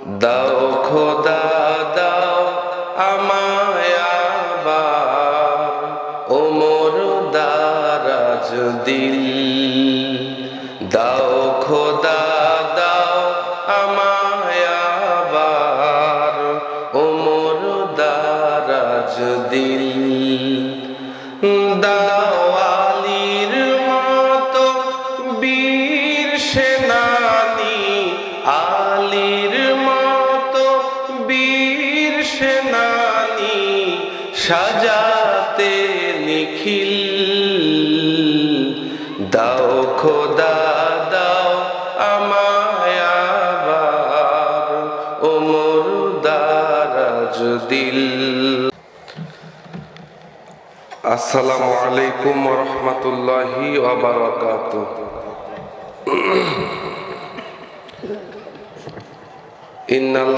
দাও খোদা দাও আমায় আবার ওমর দারাজ দিল। দাও খোদা দাও আমায় আবার ওমর দারাজ দিল। দাও আলীর মতো বীর সেনানী, আলীর মতো বীর সেনানী সাজাতে নিখিল। দাও খোদা দাও আমায় আবার ওমর দারাজ দিল। আসসালামু আলাইকুম ওয়া রাহমাতুল্লাহি ওয়া বারাকাতুহু। ইন্নাল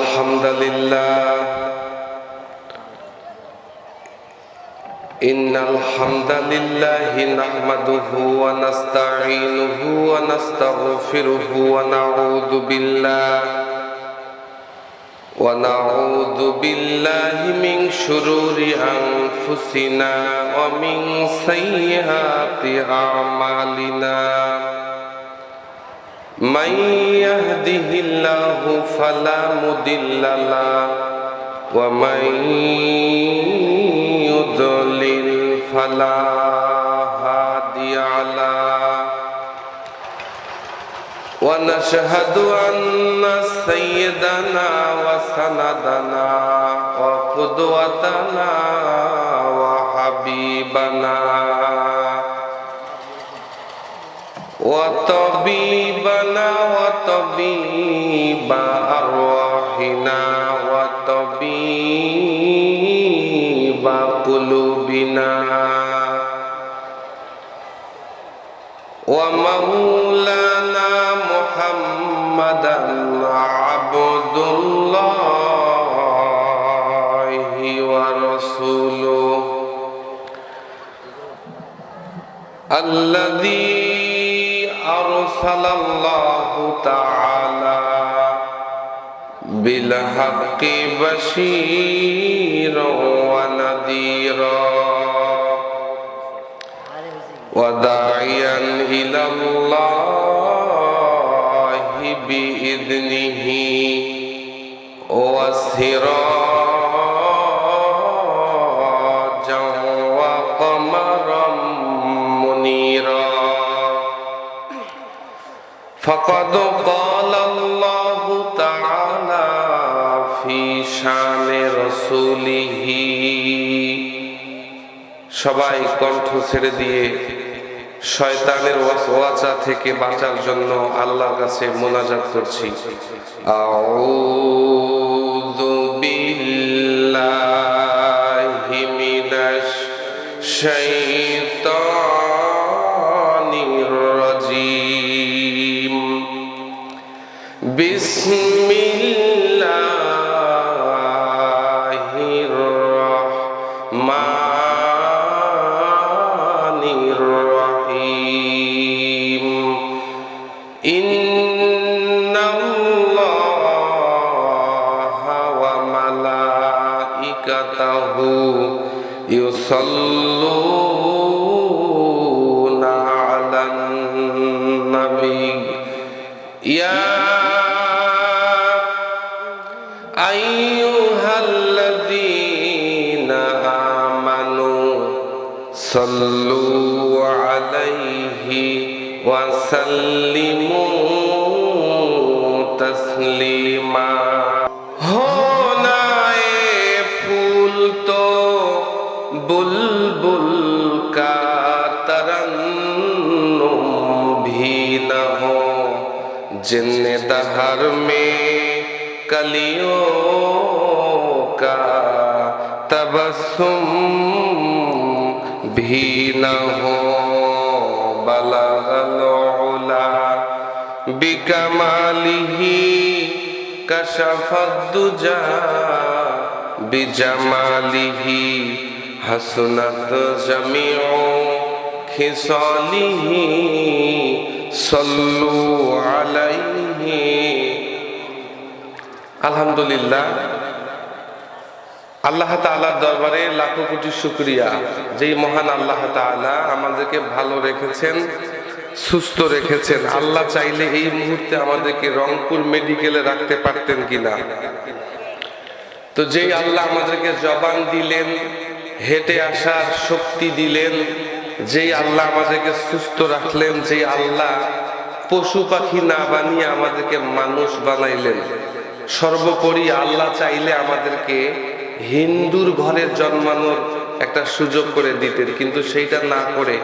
হামদালিল্লাহি নাহমাদুহু ওয়া নাস্তাঈনুহু ওয়া নাস্তাগফিরুহু ওয়া নাউযু বিল্লাহি মিন শুরুরি আনফুসিনা ওয়া মিন সাইয়্যাতি আমালিনা। মান ইয়াহদিহিল্লাহু ফালা মুদিল্লা লাহু ওয়া মান ইউদ্লিল ফালা হাদিয়া লাহু। ওয়া নাশহাদু আন্না সাইয়্যিদানা ওয়া সানাদানা ওয়া কুদওয়াতানা ওয়া হাবিবানা ওয়া তাবিবানা ওয়া তাবিবা আরওয়াহিনা ওয়া তাবিবা কুলুবিনা ওয়া মাওলানা মুহাম্মাদান আবদুল্লাহি ওয়া রাসূলুহু আল্লাযী আরসালাল্লাহু তাআলা বিল হাক্কি বাশীরাও ওয়া নাযীরা ওয়া দাঈয়ান ইলাল্লাহি বিইذনিহি ওয়া সিরাজাও ওয়া কমারাম মুনীরা। فقد قال الله تعالى في شان رسوله। সবাই কণ্ঠ ছেড়ে দিয়ে শয়তানের ওয়াসওয়াসা থেকে বাঁচার জন্য আল্লাহর কাছে মোনাজাত করছি। আউযু বিল্লাহি মিনাশ শাইতানির রাজীম। বিসমিল্লাহির রাহমানির রাহিম। ইন্নাল্লাহা ওয়া মালাইকাতাহু ইউসাল্লুনা আলান নবী ইয়া আইয়ুহাল্লাযীনা আমানু সাল্লু আলাইহি ওয়া সাল্লিমু তাসলিমা। হোনায়ে ফুল তো বুলবুল কা तरन्नुम भी न हो, जिन्ने दहर में कलियों का तबस्सुम भी न हो। बलगल उला बिकमालिही कशफद दुजा बिजमालिही हसनत जमीउ खिसालिही सल्लु अलैहि আলহামদুলিল্লাহ, আল্লাহ তাআলার দরবারে লাখো কোটি শুকরিয়া, যেই মহান আল্লাহ তাআলা আমাদেরকে ভালো রেখেছেন, সুস্থ রেখেছেন। আল্লাহ চাইলে এই মুহূর্তে আমাদেরকে রংপুর মেডিকেলে রাখতে পারতেন কিনা। তো যেই আল্লাহ আমাদেরকে জবান দিলেন, হেঁটে আসার শক্তি দিলেন, যেই আল্লাহ আমাদেরকে সুস্থ রাখলেন, যেই আল্লাহ পশু পাখি না বানিয়ে আমাদেরকে মানুষ বানাইলেন, সর্বোপরি আল্লাহ চাইলে আমাদেরকে হিন্দুর ঘরে জন্মানোর একটা সুযোগ করে দিতেন, কিন্তু সেইটা না করে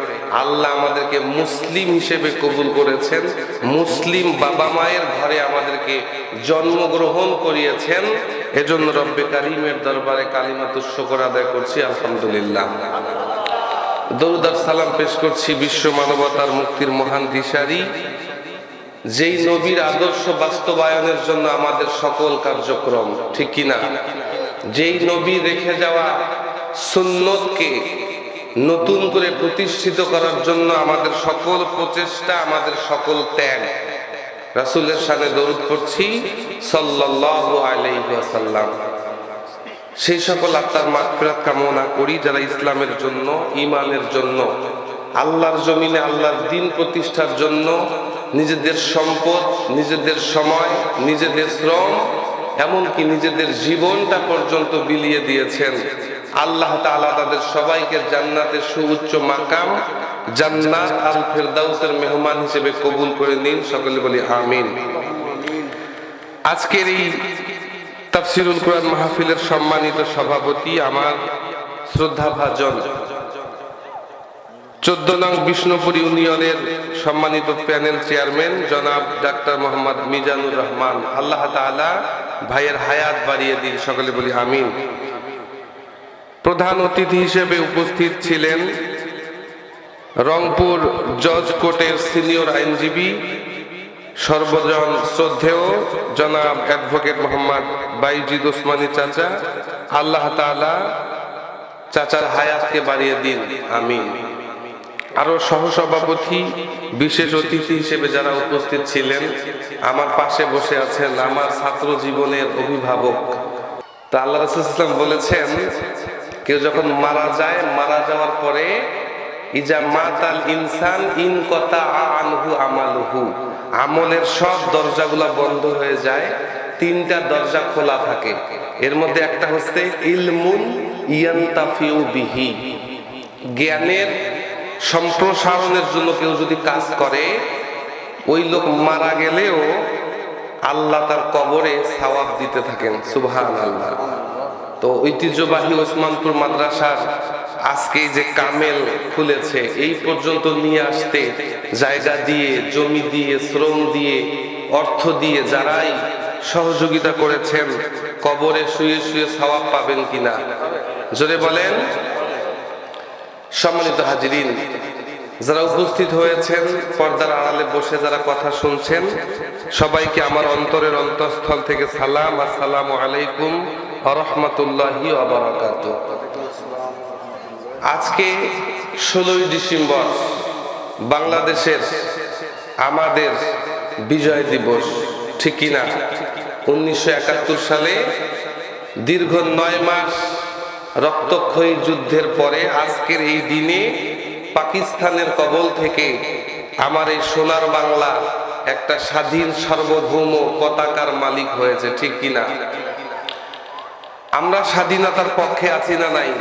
আল্লাহ আমাদেরকে মুসলিম হিসেবে কবুল করেছেন। মুসলিম বাবা মায়ের ঘরে আমাদেরকে জন্মগ্রহণ করিয়েছেন। এজন্য রব্বে কারিমের দরবারে কালিমাতুশ শুকর আদায় করছি, আলহামদুলিল্লাহ। দরুদ আর সালাম পেশ করছি বিশ্ব মানবতার মুক্তির মহান দিশারি, যেই নবীর আদর্শ বাস্তবায়নের জন্য আমাদের সকল কার্যক্রম, ঠিক কিনা, যেই নবী রেখে যাওয়া সুন্নতকে নতুন করে প্রতিষ্ঠিত করার জন্য আমাদের সকল প্রচেষ্টা, আমাদের সকল ত্যাগ। রাসূলের শানে দরুদ পড়ছি সাল্লাল্লাহু আলাইহি ওয়াসাল্লাম। সেই সকল আত্মার মাগফিরাত কামনা করি যারা ইসলামের জন্য, ঈমানের জন্য, আল্লাহর জমিনে আল্লাহর দ্বীন প্রতিষ্ঠার জন্য নিজেদের সম্পদ, নিজেদের সময়, নিজেদের শ্রম, এমনকি নিজেদের জীবনটা পর্যন্ত বিলিয়ে দিয়েছেন। আল্লাহ তাআলা তাদের সবাইকে জান্নাতের সুউচ্চ মাকাম জান্নাত আল ফেরদাউসের মেহমান হিসেবে কবুল করে নিন, সকলে বলি আমিন। আজকের এই তাফসিরুল কুরআন মাহফিলের সম্মানিত সভাপতি, আমার শ্রদ্ধাভাজন 14 নং বিষ্ণুপুর ইউনিয়নের সম্মানিত প্যানেল চেয়ারম্যান জনাব ডাক্তার মোহাম্মদ মিজানুর রহমান, আল্লাহ তাআলা ভাইয়ের হায়াত বাড়িয়ে দিন, সকলে বলি আমিন। প্রধান অতিথি হিসেবে উপস্থিত ছিলেন রংপুর জজ কোর্টের সিনিয়র আইনজীবী, সর্বজন শ্রদ্ধেয় জনাব অ্যাডভোকেট মোহাম্মদ বাইজিদ ওসমানী চাচা, আল্লাহ তাআলা চাচার হায়াতকে বাড়িয়ে দিন, আমিন। আরো সহসভাপতি, বিশেষ অতিথি হিসেবে যারা উপস্থিত ছিলেন, আমার পাশে বসে আছেন আমার ছাত্র জীবনের অভিভাবক। তা আল্লাহ রাসূল সাল্লাল্লাহু আলাইহি ওয়াসাল্লাম বলেছেন, কেউ যখন মারা যায়, মারা যাওয়ার পরে ইজা মাতাল ইনসান ইনকাতা আনহু আমালুহু, আমলের সব দরজাগুলো বন্ধ হয়ে যায়, 3টা দরজা খোলা থাকে। এর মধ্যে একটা হচ্ছে ইলমুন ইয়ানতাফিউ বিহি, জ্ঞানের সম্প্রসারণের জন্য কেউ যদি কাজ করে, ওই লোক মারা গেলেও আল্লাহ তার কবরে সওয়াব দিতে থাকেন, সুবহানাল্লাহ। তো ঐতিহ্যবাহী ওসমানপুর মাদ্রাসার আজকে যে কামেল খুলেছে, এই পর্যন্ত নিয়ে আসতে জায়গা দিয়ে, জমি দিয়ে, শ্রম দিয়ে, অর্থ দিয়ে যারাই সহযোগিতা করেছেন, কবরে শুয়ে শুয়ে সওয়াব পাবেন কিনা, জোরে বলেন। সম্মানিত হাজিরিন, যারা উপস্থিত হয়েছেন, পর্দার আড়ালে বসে যারা কথা শুনছেন, সবাইকে আমার অন্তরের অন্তঃস্থল থেকে সালাম, আসসালামু আলাইকুম ওয়া রাহমাতুল্লাহি ওয়া বারাকাতুহু। আজকে 16ই ডিসেম্বর বাংলাদেশের আমাদের বিজয় দিবস, ঠিক কিনা। 1971 সালে দীর্ঘ 9 মাস রক্তক্ষয়ী যুদ্ধের পরে আজকের এই দিনে পাকিস্তানের কবল থেকে আমার এই সোনার বাংলা একটা স্বাধীন সার্বভৌম পতাকার মালিক হয়েছে, ঠিক কিনা। আমরা স্বাধীনতার পক্ষে আছি না নাই,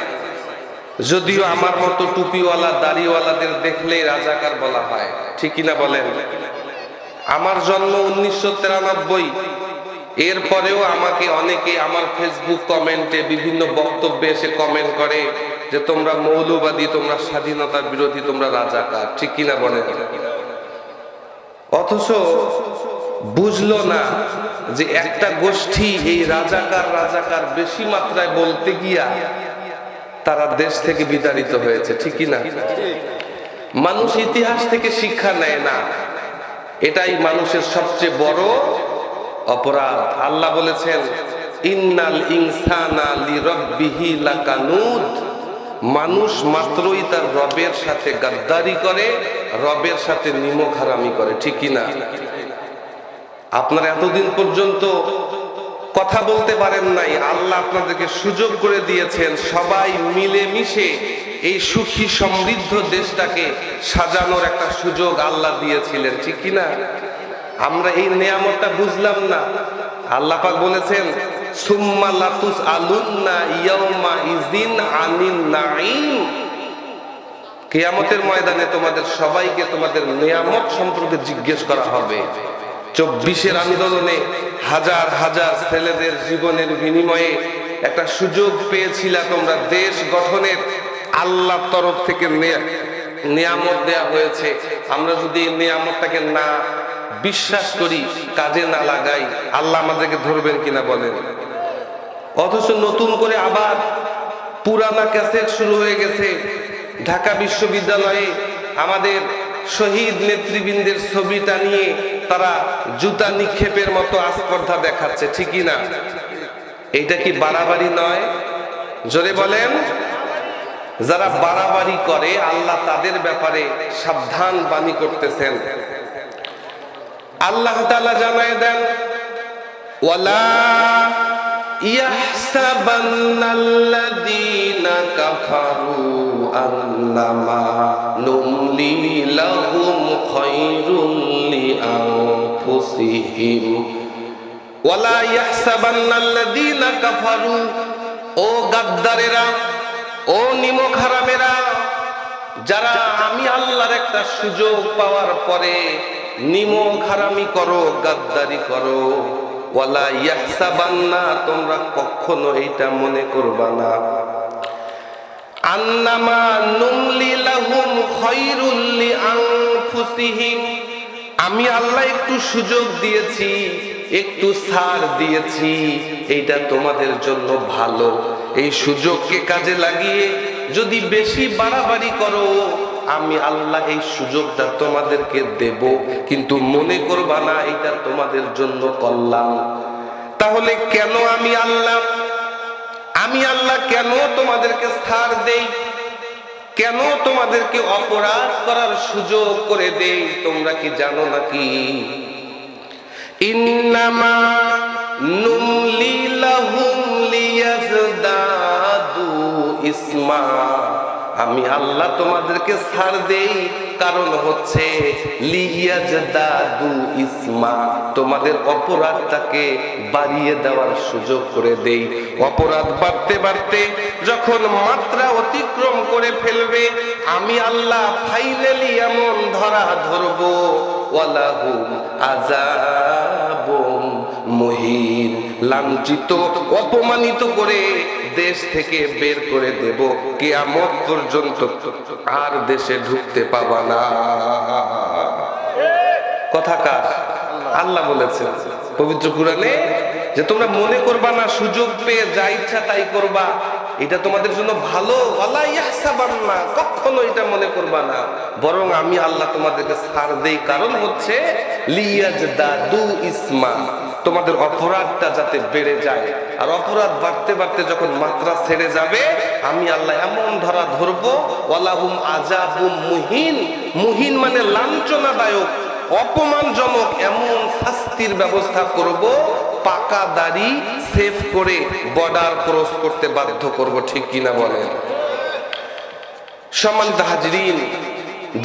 যদিও আমার মতো টুপিওয়ালা দাড়িওয়ালাদের দেখলেই রাজাকার বলা হয়, ঠিক কিনা বলেন। আমার জন্ম 1993, এরপরেও আমাকে অনেকে আমার ফেসবুক কমেন্টে, বিভিন্ন বক্তব্যে এসে কমেন্ট করে যে তোমরা মৌলবাদী, তোমরা স্বাধীনতার বিরোধী, তোমরা রাজাকার, ঠিক কিনা বলেন। অথচ বুঝলো না যে একটা গোষ্ঠী এই রাজাকার রাজাকার বেশি মাত্রায় বলতে গিয়া তারা দেশ থেকে বিতাড়িত হয়েছে, ঠিক কিনা। মানুষ ইতিহাস থেকে শিক্ষা নেয় না, এটাই মানুষের সবচেয়ে বড় অপরাধ। আল্লাহ বলেছেন, ইন্নাল ইনসানা লিরাব্বিহি লাকানুদ, মানুষ মাত্রই তার রবের সাথে গাদ্দারি করে, রবের সাথে নিমক হারামি করে, ঠিক কিনা। আপনারা এতদিন পর্যন্ত কথা বলতে পারেন নাই, আল্লাহ আপনাদেরকে সুযোগ করে দিয়েছেন সবাই মিলেমিশে এই সুখী সমৃদ্ধ দেশটাকে সাজানোর একটা সুযোগ আল্লাহ দিয়েছিলেন, ঠিক কিনা? আমরা এই নেয়ামতটা বুঝলাম না। আল্লাহ পাক বলেছেন সুম্মা লাতুসআলুন্না ইয়াউমা ইযিন আনিন নাঈম, কিয়ামতের ময়দানে তোমাদের সবাইকে তোমাদের নেয়ামত সম্পর্কে জিজ্ঞেস করা হবে। 24-এর আন্দোলনে হাজার হাজার ছেলেদের জীবনের বিনিময়ে একটা সুযোগ পেয়েছিলা তোমরা দেশ গঠনের, আল্লাহর তরফ থেকে নেয়ামত দেয়া হয়েছে। আমরা যদি এই নেয়ামতটাকে না বিশ্বাস করি, কাজে না লাগাই, আল্লাহ আমাদেরকে ধরবেন কিনা বলেন? অথচ নতুন করে আবার পুরানা ক্যাসেট শুরু হয়ে গেছে। ঢাকা বিশ্ববিদ্যালয়ে আমাদের শহীদ নেতৃবৃন্দের ছবিটা নিয়ে তারা জুতা নিক্ষেপের মতো আস্পর্ধা দেখাচ্ছে, ঠিকই না? এইটা কি বাড়াবাড়ি নয়? জোরে বলেন। যারা বাড়াবাড়ি করে আল্লাহ তাদের ব্যাপারে সাবধান বাণী করতেছেন। আল্লাহ তাআলা জানায় দেন ওয়ালা ইয়াহসাবান্নাল্লাযীনা কাফারু আন্নামা নুমলি লাহুম খায়রুল লিআনফুসিহিম ওয়ালা ইয়াহসাবান্নাল্লাযীনা কাফারু, ও গাদ্দারেরা, ও নিমক হারামেরা, যারা আমি আল্লাহর একটা সুযোগ পাওয়ার পরে নিমক হারামি করো, গাদ্দারি করো, ওয়ালা ইয়াহসাবান্না, তোমরা কখনো এইটা মনে করবা না, আন্নামা নুমলি লাহুম খায়রুল লিআনফুসিহিম, আমি আল্লাহ একটু সুযোগ দিয়েছি, একটু ছাড় দিয়েছি, এইটা তোমাদের জন্য ভালো। এই সুযোগকে কাজে লাগিয়ে যদি বেশি বাড়াবাড়ি করো, আমি আল্লাহ এই সুযোগটা তোমাদেরকে দেব, কিন্তু মনে করবা না এটা তোমাদের জন্য কল্যাণ। তাহলে কেন আমি আল্লাহ কেন তোমাদেরকে ছাড় দেই, কেন তোমাদেরকে অপরাধ করার সুযোগ করে দেই? তোমরা কি জানো নাকি? ইন্নামা নুমলি লাহুম লিয়াজদাদু ইসমা, আমি আল্লাহ তোমাদেরকে ছাড় দেই কারণ হচ্ছে লিয়াজদাদু ইসমা, তোমাদের অপরাধটাকে বাড়িয়ে দেওয়ার সুযোগ করে দেই। অপরাধ বাড়তে বাড়তে যখন মাত্রা অতিক্রম করে ফেলবে, আমি আল্লাহ ফাইনালি এমন ধরা ধরবো ওয়ালাহুম আযাবুম মুহিন, লাঞ্ছিত অপমানিত করে দেশ থেকে বের করে দেব, কিয়ামত পর্যন্ত আর দেশে ঢুকতে পাবা না। কথা কার? আল্লাহ বলেছেন পবিত্র কুরআনে যে তোমরা মনে করবা না সুযোগ পেয়ে যা ইচ্ছা তাই করবা, এটা তোমাদের জন্য ভালো। ওয়ালা ইয়াহসাবান্না, কখনো এটা মনে করবা না, বরং আমি আল্লাহ তোমাদেরকে ছাড় দেই কারণ হচ্ছে লিয়াজদাদু ইসমা, তোমাদের অপরাধটা যাতে বেড়ে যায়। আর অপরাধ বাড়তে বাড়তে যখন মাত্রা ছেড়ে যাবে, আমি আল্লাহ এমন ধরা ধরবো ওয়ালাহুম আযাবুম মুহিন, মুহিন মানে লাঞ্ছনাদায়ক, অপমানজনক এমন শাস্তির ব্যবস্থা করব, পাকা দাড়ি সেভ করে বর্ডার ক্রস করতে বাধ্য করব, ঠিক কিনা বলেন? সম্মানিত হাজরিন,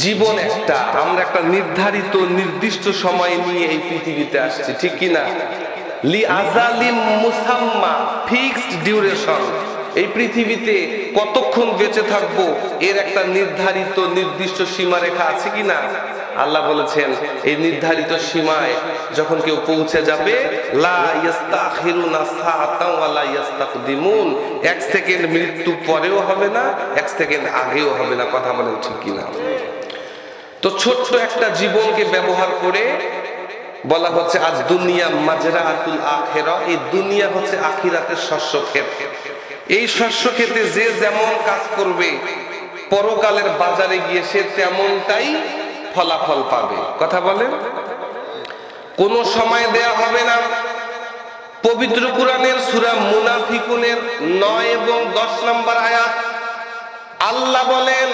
জীবন একটা, আমরা একটা নির্ধারিত নির্দিষ্ট সময় নিয়ে এই পৃথিবীতে আসছি, ঠিক কিনা? লি আজালিম মুসাম্মা, ফিক্সড ডিউরেশন। এই পৃথিবীতে কতক্ষণ বেঁচে থাকবো এর একটা নির্ধারিত নির্দিষ্ট সীমারেখা আছে কিনা? আল্লাহ বলেছেন এই নির্ধারিত সীমায় যখন কেউ পৌঁছে যাবে, লা ইস্তাখিরুনা সাআতাও ওয়া লা ইস্তাকদিমুন, এক সেকেন্ড মৃত্যু পরেও হবে না, এক সেকেন্ড আগেও হবে না। কথা বলেন ঠিক কিনা? তো ছোট্ট একটা জীবনকে ব্যবহার করে বলা হচ্ছে আজ দুনিয়া মাজরাতুল আখিরা, এই দুনিয়া হচ্ছে আখিরাতের শস্য ক্ষেত। এই শস্য ক্ষেতে যে যেমন কাজ করবে, পরকালের বাজারে গিয়ে সে তেমনটাই ফলাফল পাবে। কথা বলেন, কোন সময় দেয়া হবে না। পবিত্র কুরআনের সূরা মুনাফিকুনের 9 এবং 10 নম্বর আয়াত, আল্লাহ বলেন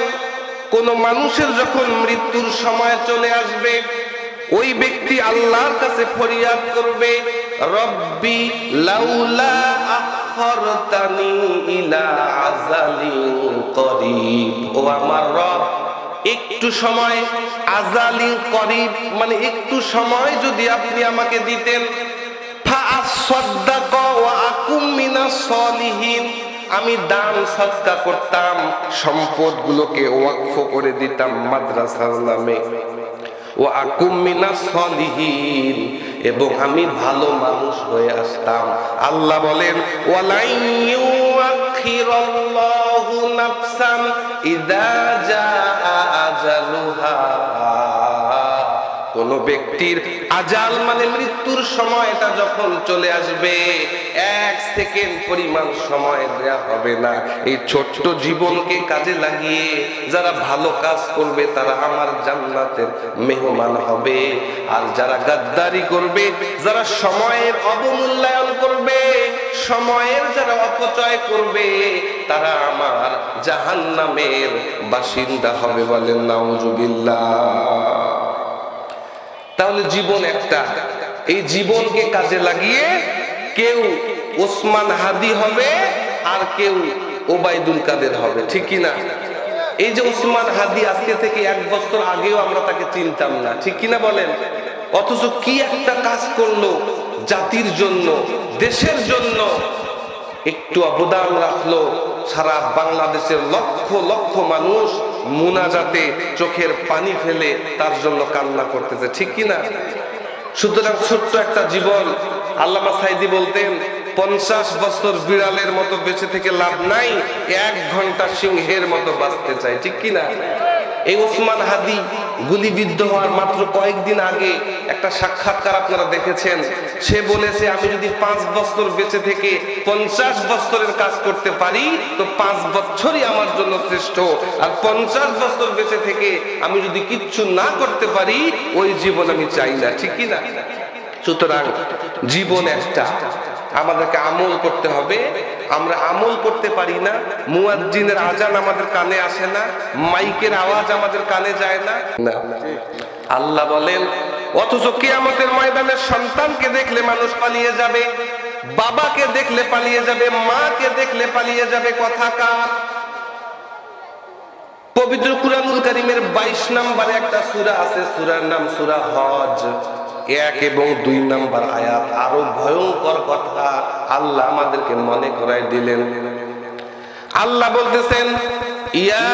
কোন মানুষের যখন মৃত্যুর সময় চলে আসবে, ওই ব্যক্তি আল্লাহর কাছে ফরিয়াদ করবে, রব্বি লাউলা আখরতানি ইলা আযালিন করিব, ও আমার রব একটু সময়, আযালি করিব মানে একটু সময় যদি আপনি আমাকে দিতেন, ফাআসাদদাক ওয়া আকুম মিনাস সলিহিন, আমি দান সদকা করতাম, সম্পদগুলোকে ওয়াকফ করে দিতাম মাদ্রাসার নামে, ওয়া আকুম মিনাস সলিহিন, এবং আমি ভালো মানুষ হয়ে আসতাম। আল্লাহ বলেন ওয়ালাই ইউআখিরাল্লাহু নাফসান ইযা জাআ আজালুহা, কোন ব্যক্তির আজাল মানে মৃত্যুর সময়টা যখন চলে আসবে, এক সেকেন্ড পরিমাণ সময় দেয়া হবে না। এই ছোট্ট জীবনকে কাজে লাগিয়ে যারা ভালো কাজ করবে তারা আমার জান্নাতের মেহমান হবে, আর যারা গাদ্দারি করবে, যারা সময়ের অবমূল্যায়ন করবে, সময়ের যারা অপচয় করবে, তারা আমার জাহান্নামের বাসিন্দা হবে। বলেন নাউজুবিল্লাহ। তাহলে জীবন একটা, এই জীবনকে কাজে লাগিয়ে কেউ ওসমান হাদি হবে আর কেউ ওবায়দুল কাদের হবে, ঠিক কিনা? এই যে ওসমান হাদি আজকে থেকে 1 বছর আগেও আমরা তাকে চিনতাম না, ঠিক কিনা বলেন? অথচ কি একটা কাজ করলো জাতির জন্য, দেশের জন্য, একটু অবদান রাখলো। সারা বাংলাদেশের লক্ষ লক্ষ মানুষ মুনাজাতে চোখের পানি ফেলে তার জন্য কান্না করতেছে, ঠিক কিনা? সুতরাং ছোট্ট একটা জীবন, আল্লামা সাইদি বলতেন 50 বছর বিড়ালের মতো বেঁচে থেকে লাভ নাই, 1 ঘন্টা সিংহের মতো বাঁচতে চাই, ঠিক কিনা? এই ওসমান হাদি গুলিবিদ্ধ হওয়ার মাত্র কয়েকদিন আগে একটা সাক্ষাৎকার আপনারা দেখেছেন। সে বলেছে আমি যদি 5 বছর বেঁচে থেকে 50 বছরের কাজ করতে পারি তো 5 বছরই আমার জন্য শ্রেষ্ঠ, আর 50 বছর বেঁচে থেকে আমি যদি কিচ্ছু না করতে পারি ওই জীবন আমি চাই না, ঠিক কিনা? সুতরাং জীবন একটা, আমাদেরকে আমল করতে হবে। আমরা আমল করতে পারি না, মুয়াজ্জিনের আজান আমাদের কানে আসে না, মাইকের আওয়াজ আমাদের কানে যায় না। আল্লাহ বলেন অথচ কিয়ামতের ময়দানে সন্তানকে দেখলে মানুষ পালিয়ে যাবে, বাবাকে দেখলে পালিয়ে যাবে, মাকে দেখলে পালিয়ে যাবে। কথা কার? পবিত্র কুরআনুল কারীমের 22 নম্বরে একটা সূরা আছে, সূরার নাম সূরা হজ। 1 এবং 2 নম্বর আয়াত আরো ভয়ঙ্কর কথা আল্লাহ আমাদেরকে মনে করাই দিলেন। আল্লাহ বলতেছেন ইয়া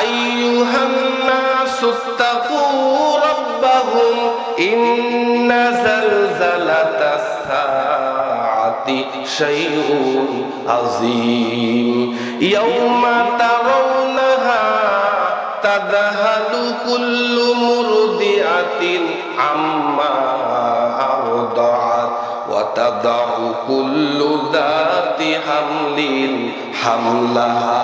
আইয়ুহান নাসুত্তাকু রাব্বাকুম ইন্না যালজালাতাস সাআতি শাইউন আযীম ইয়াউমা তারাউনাহা তাযহালু কুল্লু মুরদিআতিন আম্মা আরদাআত ওয়া তাদাউ কুল্লু যাতি হামলিন হামলাহা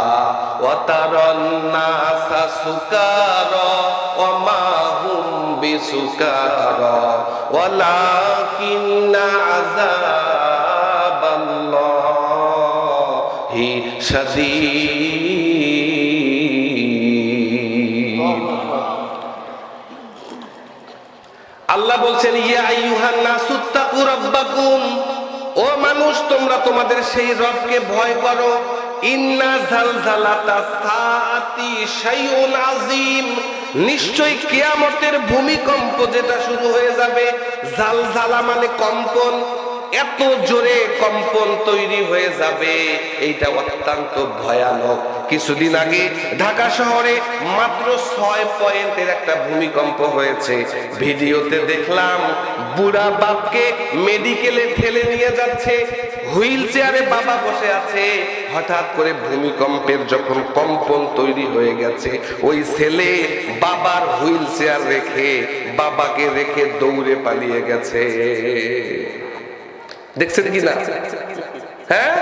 ওয়া তারান নাসা সুকারা ওয়া মা হুম বিসুকারা ওয়ালাকিন্না আযাবাল্লাহি শাদীদ। আল্লাহ বলছেন ইয়া আইয়ুহান নাসুত্তাকু রাব্বাকুম, ও মানুষ তোমরা তোমাদের সেই রবকে ভয় করো। ইন্না জালজালাতাস সাআতি শাইউন আযীম, নিশ্চয়ই কিয়ামতের ভূমিকম্প যেটা শুরু হয়ে যাবে, জালজালা মানে কম্পন, এত জোরে কম্পন তৈরি হয়ে যাবে, এইটা অত্যন্ত ভয়ানক। কিছুদিন আগে ঢাকা শহরে মাত্র 6 পয়েন্টের একটা ভূমিকম্প হয়েছে। ভিডিওতে দেখলাম বুড়া বাপকে মেডিকেলে ঠেলে নিয়ে যাচ্ছে, হুইল চেয়ারে বাবা বসে আছে। হঠাৎ করে ভূমিকম্পের যখন কম্পন তৈরি হয়ে গেছে, ওই ছেলে বাবার হুইল চেয়ার রেখে, বাবাকে রেখে দৌড়ে পালিয়ে গেছে। দেখছেন কি না? হ্যাঁ,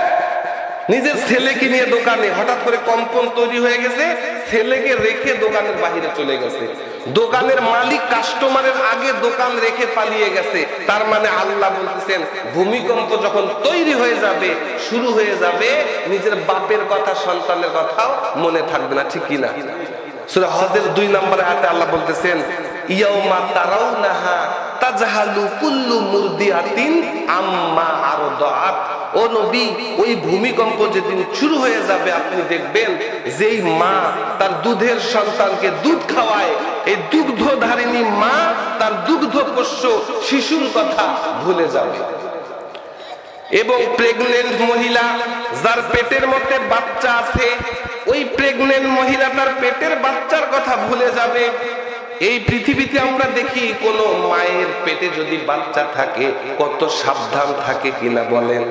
নিজের ছেলেকে নিয়ে দোকানে, হঠাৎ করে কম্পন তৈরি হয়ে গেছে, ছেলেকে রেখে দোকানের বাহিরে চলে গেছে। দোকানের মালিক কাস্টমারের আগে দোকান রেখে পালিয়ে গেছে। তার মানে আল্লাহ বলতেছেন ভূমিকম্প যখন তৈরি হয়ে যাবে, শুরু হয়ে যাবে, নিজের বাপের কথা সন্তানের কথাও মনে থাকবে না, ঠিক কি না? সূরা হজের 2 নম্বর আয়াতে আল্লাহ বলতেছেন ইয়াউমা তারাউনাহা তাজহালু কুল্লু মুরদিআতিন আম্মা আরদাআত। ও নবী, ওই ভূমিকম্প যেদিন শুরু হয়ে যাবে আপনি দেখবেন যেই মা তার দুধের সন্তানকে দুধ খাওয়ায়, এই দুগ্ধধারিণী মা তার দুগ্ধপোষ্য শিশুর কথা ভুলে যাবে। এবং প্রেগনেন্ট মহিলা যার পেটের মধ্যে বাচ্চা আছে, ওই প্রেগনেন্ট মহিলা তার পেটের বাচ্চার কথা ভুলে যাবে। এই পৃথিবীতে আমরা দেখি কোন মায়ের পেটে যদি বাচ্চা থাকে কত সাবধান থাকে কিনা বলেন।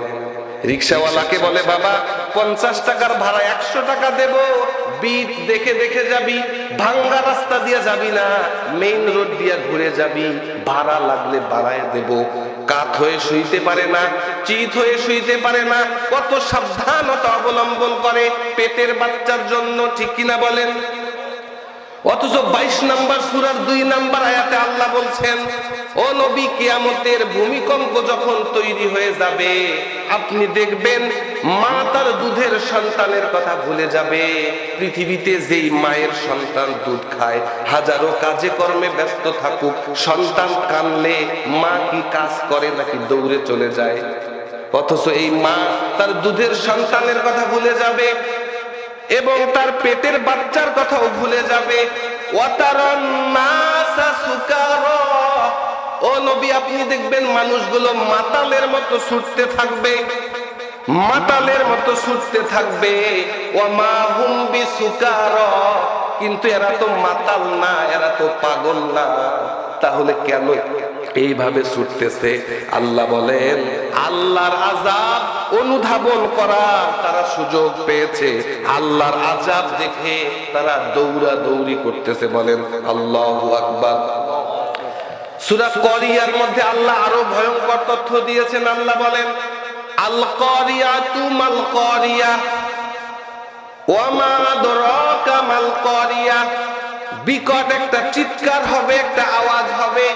রিকশাওয়ালাকে বলে, বাবা 50 টাকার ভাড়া 100 টাকা দেব, বিট দেখে দেখে যাবি, ভাঙ্গা রাস্তা দিয়ে যাবি না, মেইন রোড দিয়ে ঘুরে যাবি, ভাড়া লাগলে বাড়ায় দেব। কাত হয়ে শুইতে পারে না, চিত হয়ে শুইতে পারে না, কত সাবধানতা অবলম্বন করে পেটের বাচ্চার জন্য, ঠিক কিনা বলেন। অথচ 22 নম্বর সূরার 2 নম্বর আয়াতে আল্লাহ বলছেন, ও নবী, কিয়ামতের ভূমিকম্প যখন তৈরি হয়ে যাবে আপনি দেখবেন মা তার দুধের সন্তানের কথা ভুলে যাবে। পৃথিবীতে যেই মায়ের সন্তান দুধ খায়, হাজারো কাজে কর্মে ব্যস্ত থাকুক, সন্তান কানলে মা কি কাজ করে নাকি দৌড়ে চলে যায়? অথচ এই মা তার দুধের সন্তানের কথা ভুলে যাবে এবং তার পেটের বাচ্চার কথাও ভুলে যাবে। ওয়াতারান নাসা সুকারা, ও নবী, আপনি দেখবেন মানুষগুলো মাতালের মতো ছুটতে থাকবে, মাতালের মতো ছুটতে থাকবে। ওয়ামা হুম বিসুকারা, কিন্তু এরা তো মাতাল না, এরা তো পাগল না। তাহলে কেন এইভাবে ছুটতেছে? আল্লাহ বলেন, আল্লাহর আযাব অনুধাবন করার তারা সুযোগ পেয়েছে, আল্লাহর আযাব দেখে তারা দৌড়াদৌড়ি করতেছে। বলেন আল্লাহু আকবার। সূরা করিয়ার মধ্যে আল্লাহ আরো ভয়ঙ্কর তথ্য দিয়েছেন। আল্লাহ বলেন, আল করিয়াতু মাল করিয়া ওয়া মা আদরাকা মাল করিয়া। বিকট একটা চিৎকার হবে, একটা আওয়াজ হবে,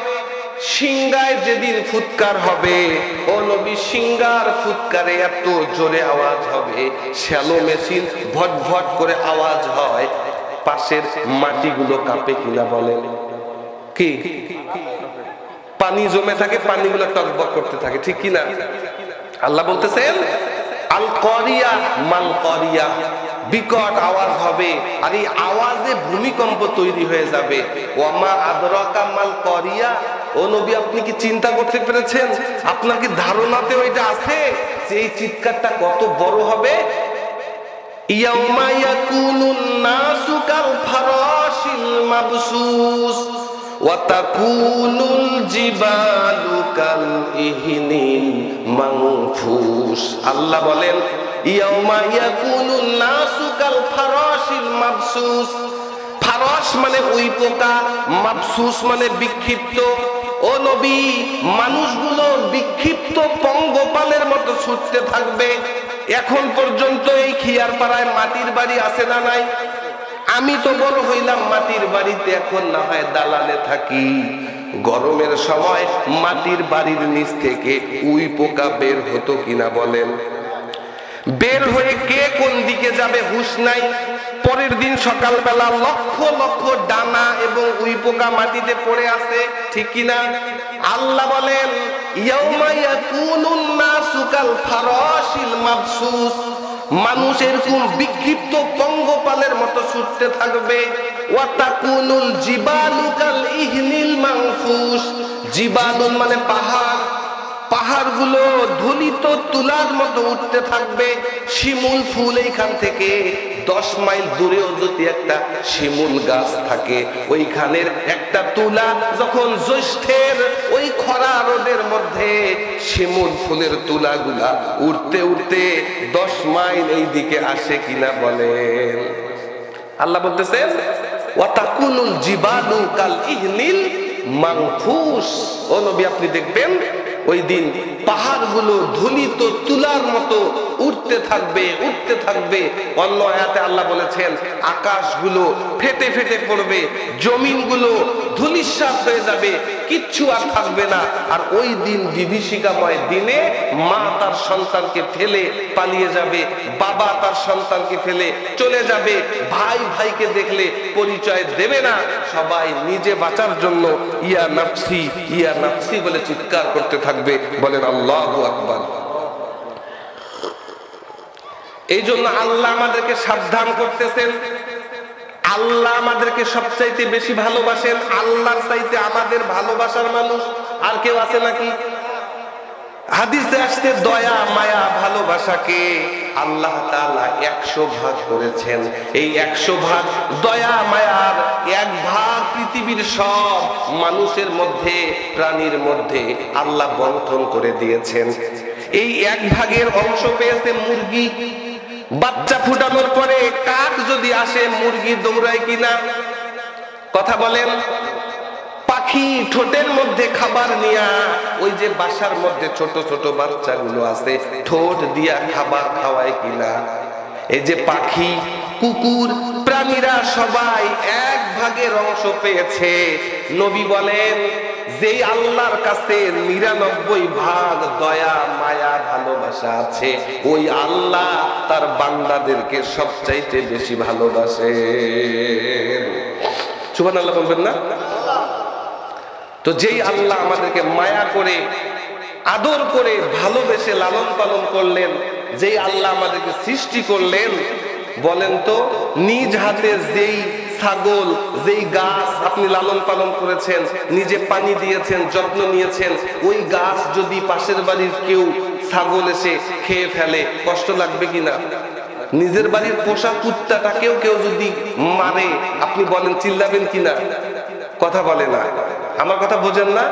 সিংহায় যেদিন ফুৎকার হবে, ও নবী, সিংহার ফুৎকারে এত জোরে আওয়াজ হবে, শ্যালো মেশিন ভট ভট করে আওয়াজ হয়, পাশের মাটিগুলো কাঁপে কিনা বলেন। কি পানি জমে থাকে, পানিগুলো টকবক করতে থাকে, ঠিক কিনা? আল্লাহ বলতেছেন, আল করিয়া মাল করিয়া, বিকট আওয়াজ হবে, আর এই আওয়াজে ভূমিকম্প তৈরি হয়ে যাবে। ওয়ামা আদরাকা মাল করিয়া, ও নবী, আপনি কি চিন্তা করতে পেরেছেন? আপনার কি ধারণাতে ওইটা আছে যে এই চিৎকারটা কত বড় হবে? ইয়াউমা ইয়াকুনুন নাসু কাল ফারাশিল মাবসুস ওয়া তাকুনুল জিবালু কাল ইহনিল মানফুস। আল্লাহ বলেন, ইয়াউমা ইয়াকুনুন নাসু কাল ফারাশিল মাবসুস। ফারাশ মানে উই পোকা, মাবসুস মানে বিক্ষিপ্ত। ও নবী, মানুষগুলো বিক্ষিপ্ত পঙ্গপালের মতো ছুটতে থাকবে। এখন পর্যন্ত এই খিয়ারপাড়ায় মাটির বাড়ি আছে না নাই? আমি তো বড় হইলাম মাটির বাড়িতে, এখন না হয় দালানে থাকি। গরমের সময় মাটির বাড়ির নিচ থেকে উই পোকা বের হতো কিনা বলেন? বের হয়ে কে কোন দিকে যাবে হুঁশ নাই। পরের দিন সকালবেলা লক্ষ লক্ষ ডানা এবং উই পোকা মাটিতে পড়ে আছে, ঠিক কিনা? আল্লাহ বলেন, ইয়াউমা ইয়াকুনুন নাসু কাল ফারাশিল মাবসুস। মানুষ এরকম বিক্ষিপ্ত পঙ্গপালের মতো ছুটতে থাকবে। ওয়া তাকুনুল জিবালু কাল ইহনিল মানফুস। জিবালুন মানে পাহাড়, পাহাড়গুলো ধুলিত তুলার মতো উঠতে থাকবে। শিমুল ফুল এইখান থেকে 10 মাইল দূরেও যদি একটা শিমুল গাছ থাকে, ওইখানের একটা তুলা যখন জ্যৈষ্ঠের ওই খরা রোদের মধ্যে শিমুল ফুলের তুলাগুলা উঠতে উঠতে 10 মাইল এই দিকে আসে কিনা বলেন? আল্লাহ বলতেছেন, ওয়া তাকুনুল জিবালু কাল ইহনিল মানফুস। ও নবী, আপনি দেখবেন ওই দিন পাহাড়গুলো ধুলিত তুলার মতো উঠতে থাকবে, উঠতে থাকবে। অন্য আয়াতে আল্লাহ বলেছেন, আকাশগুলো ফেটে ফেটে পড়বে, জমিনগুলো ধূলিসাৎ হয়ে যাবে, কিচ্ছু আর থাকবে না। আর ওই দিন বিভীষিকাময় দিনে মা তার সন্তানকে ফেলে পালিয়ে যাবে, বাবা তার সন্তানকে ফেলে চলে যাবে, ভাই ভাইকে দেখলে পরিচয় দেবে না, সবাই নিজে বাঁচার জন্য ইয়া নাফসি ইয়া নাফসি বলে চিৎকার করতে থাকবে। বলেন আল্লাহু আকবার। এই জন্য আল্লাহ আমাদেরকে সাবধান করতেছেন। আল্লাহ আমাদেরকে সবচাইতে বেশি ভালোবাসেন। আল্লাহর চাইতে আমাদের ভালোবাসার মানুষ আর কেউ আছে নাকি? হাদিসে আসছে দয়া মায়া ভালোবাসাকে আল্লাহ তাআলা 100 ভাগ করেছেন। এই 100 ভাগ দয়া মায়ার 1 ভাগ পৃথিবীর সব মানুষের মধ্যে, প্রাণীর মধ্যে আল্লাহ বন্টন করে দিয়েছেন। এই 1 ভাগের অংশ পেয়েছে মুরগি। বাচ্চা ফুটানোর পরে কাক যদি আসে মুরগি দৌড়ায় কিনা? কথা বলেন। পাখি ঠোঁটের মধ্যে খাবার নিয়া, ওই যে বাসার মধ্যে ছোট ছোট বাচ্চাগুলো আছে, ঠোঁট দিয়া খাবার খাওয়ায় কিনা? এই যে পাখি, কুকুর, প্রাণীরা সবাই 1 ভাগের অংশ পেয়েছে। নবী বলেন, যেই আল্লাহর কাছে 99 ভাগ দয়া মায়া ভালোবাসা আছে, ওই আল্লাহ তার বান্দাদেরকে সবচাইতে বেশি ভালোবাসেন। সুবহানাল্লাহ বলবেন না? তো যেই আল্লাহ আমাদেরকে মায়া করে, আদর করে, ভালোবেসে লালন পালন করলেন, যেই আল্লাহ আমাদেরকে সৃষ্টি করলেন, বলেন তো নিজ হাতে যেই ছাগল, যেই গাছ আপনি লালন পালন করেছেন, নিজে পানি দিয়েছেন, যত্ন নিয়েছেন, ওই গাছ যদি পাশের বাড়ির কেউ ছাগল এসে খেয়ে ফেলে, কষ্ট লাগবে কিনা? নিজের বাড়ির পোষা কুত্তাটাকেও কেউ যদি মারে, আপনি বলেন চিল্লাবেন কিনা? কথা বলে না। আমার কথা বোঝেন না?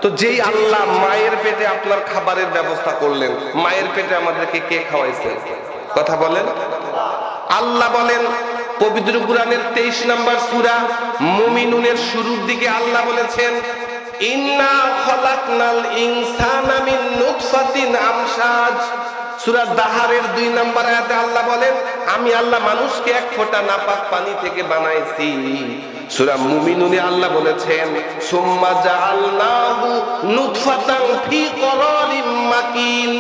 তো যেই আল্লাহ মায়ের পেটে আপনার খাবারের ব্যবস্থা করলেন, মায়ের পেটে আমাদেরকে কে খাওয়াইছে? কথা বলেন। আল্লাহ বলেন পবিত্র কুরআনের 23 নম্বর সূরা মুমিনুনের শুরুর দিকে আল্লাহ বলেছেন, ইন্না খলাকনাল ইনসানা মিন নুতফাতিন আমশাজ। সূরা দাহারের 2 নম্বর আয়াতে আল্লাহ বলেন, আমি আল্লাহ মানুষকে 1 ফোঁটা নাপাক পানি থেকে বানাইছি। সূরা মুমিনুনে আল্লাহ বলেছেন, সুম্মা জাআলনাহু নুতফাতান ফি করারিম মাকিন।